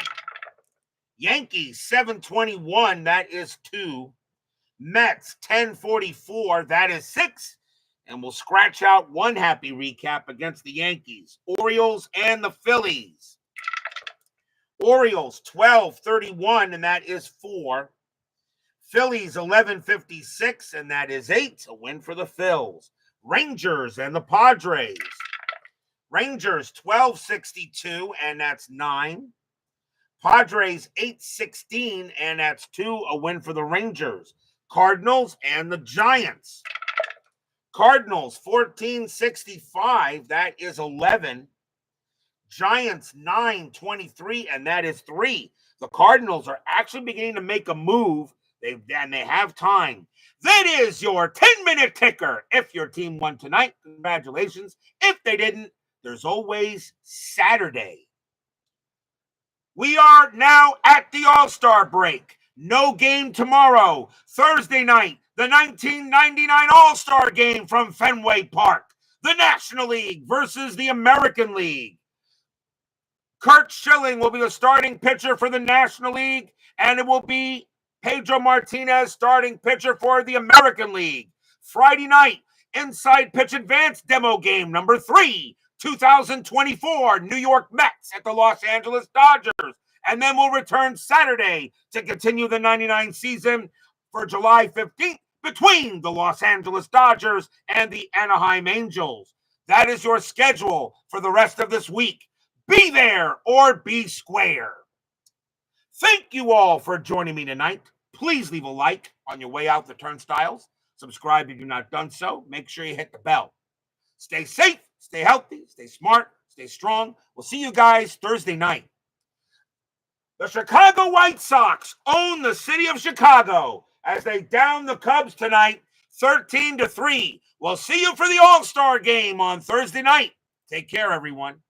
Speaker 1: Yankees, 721, that is 2. Mets, 1044, that is 6. And we'll scratch out one happy recap against the Yankees. Orioles and the Phillies. Orioles, 1231, and that is 4. Phillies, 1156, and that is 8. A win for the Phils. Rangers and the Padres. Rangers, 1262, and that's 9. Padres, 816, and that's 2. A win for the Rangers. Cardinals and the Giants. Cardinals, 1465, that is 11. Giants, 923, and that is 3. The Cardinals are actually beginning to make a move, and they have time. That is your 10-minute ticker. If your team won tonight, congratulations. If they didn't, there's always Saturday. We are now at the All-Star break. No game tomorrow. Thursday night, the 1999 All-Star game from Fenway Park. The National League versus the American League. Curt Schilling will be the starting pitcher for the National League, and it will be Pedro Martinez starting pitcher for the American League. Friday night, Inside Pitch Advanced demo game number 3, 2024, New York Mets at the Los Angeles Dodgers. And then we'll return Saturday to continue the 99 season for July 15th between the Los Angeles Dodgers and the Anaheim Angels. That is your schedule for the rest of this week. Be there or be square. Thank you all for joining me tonight. Please leave a like on your way out the turnstiles. Subscribe if you've not done so. Make sure you hit the bell. Stay safe, stay healthy, stay smart, stay Stay strong. We'll see you guys Thursday night. The Chicago White Sox own the city of Chicago as they down the Cubs tonight, 13-3. We'll see you for the All-Star game on Thursday night. Take care, everyone.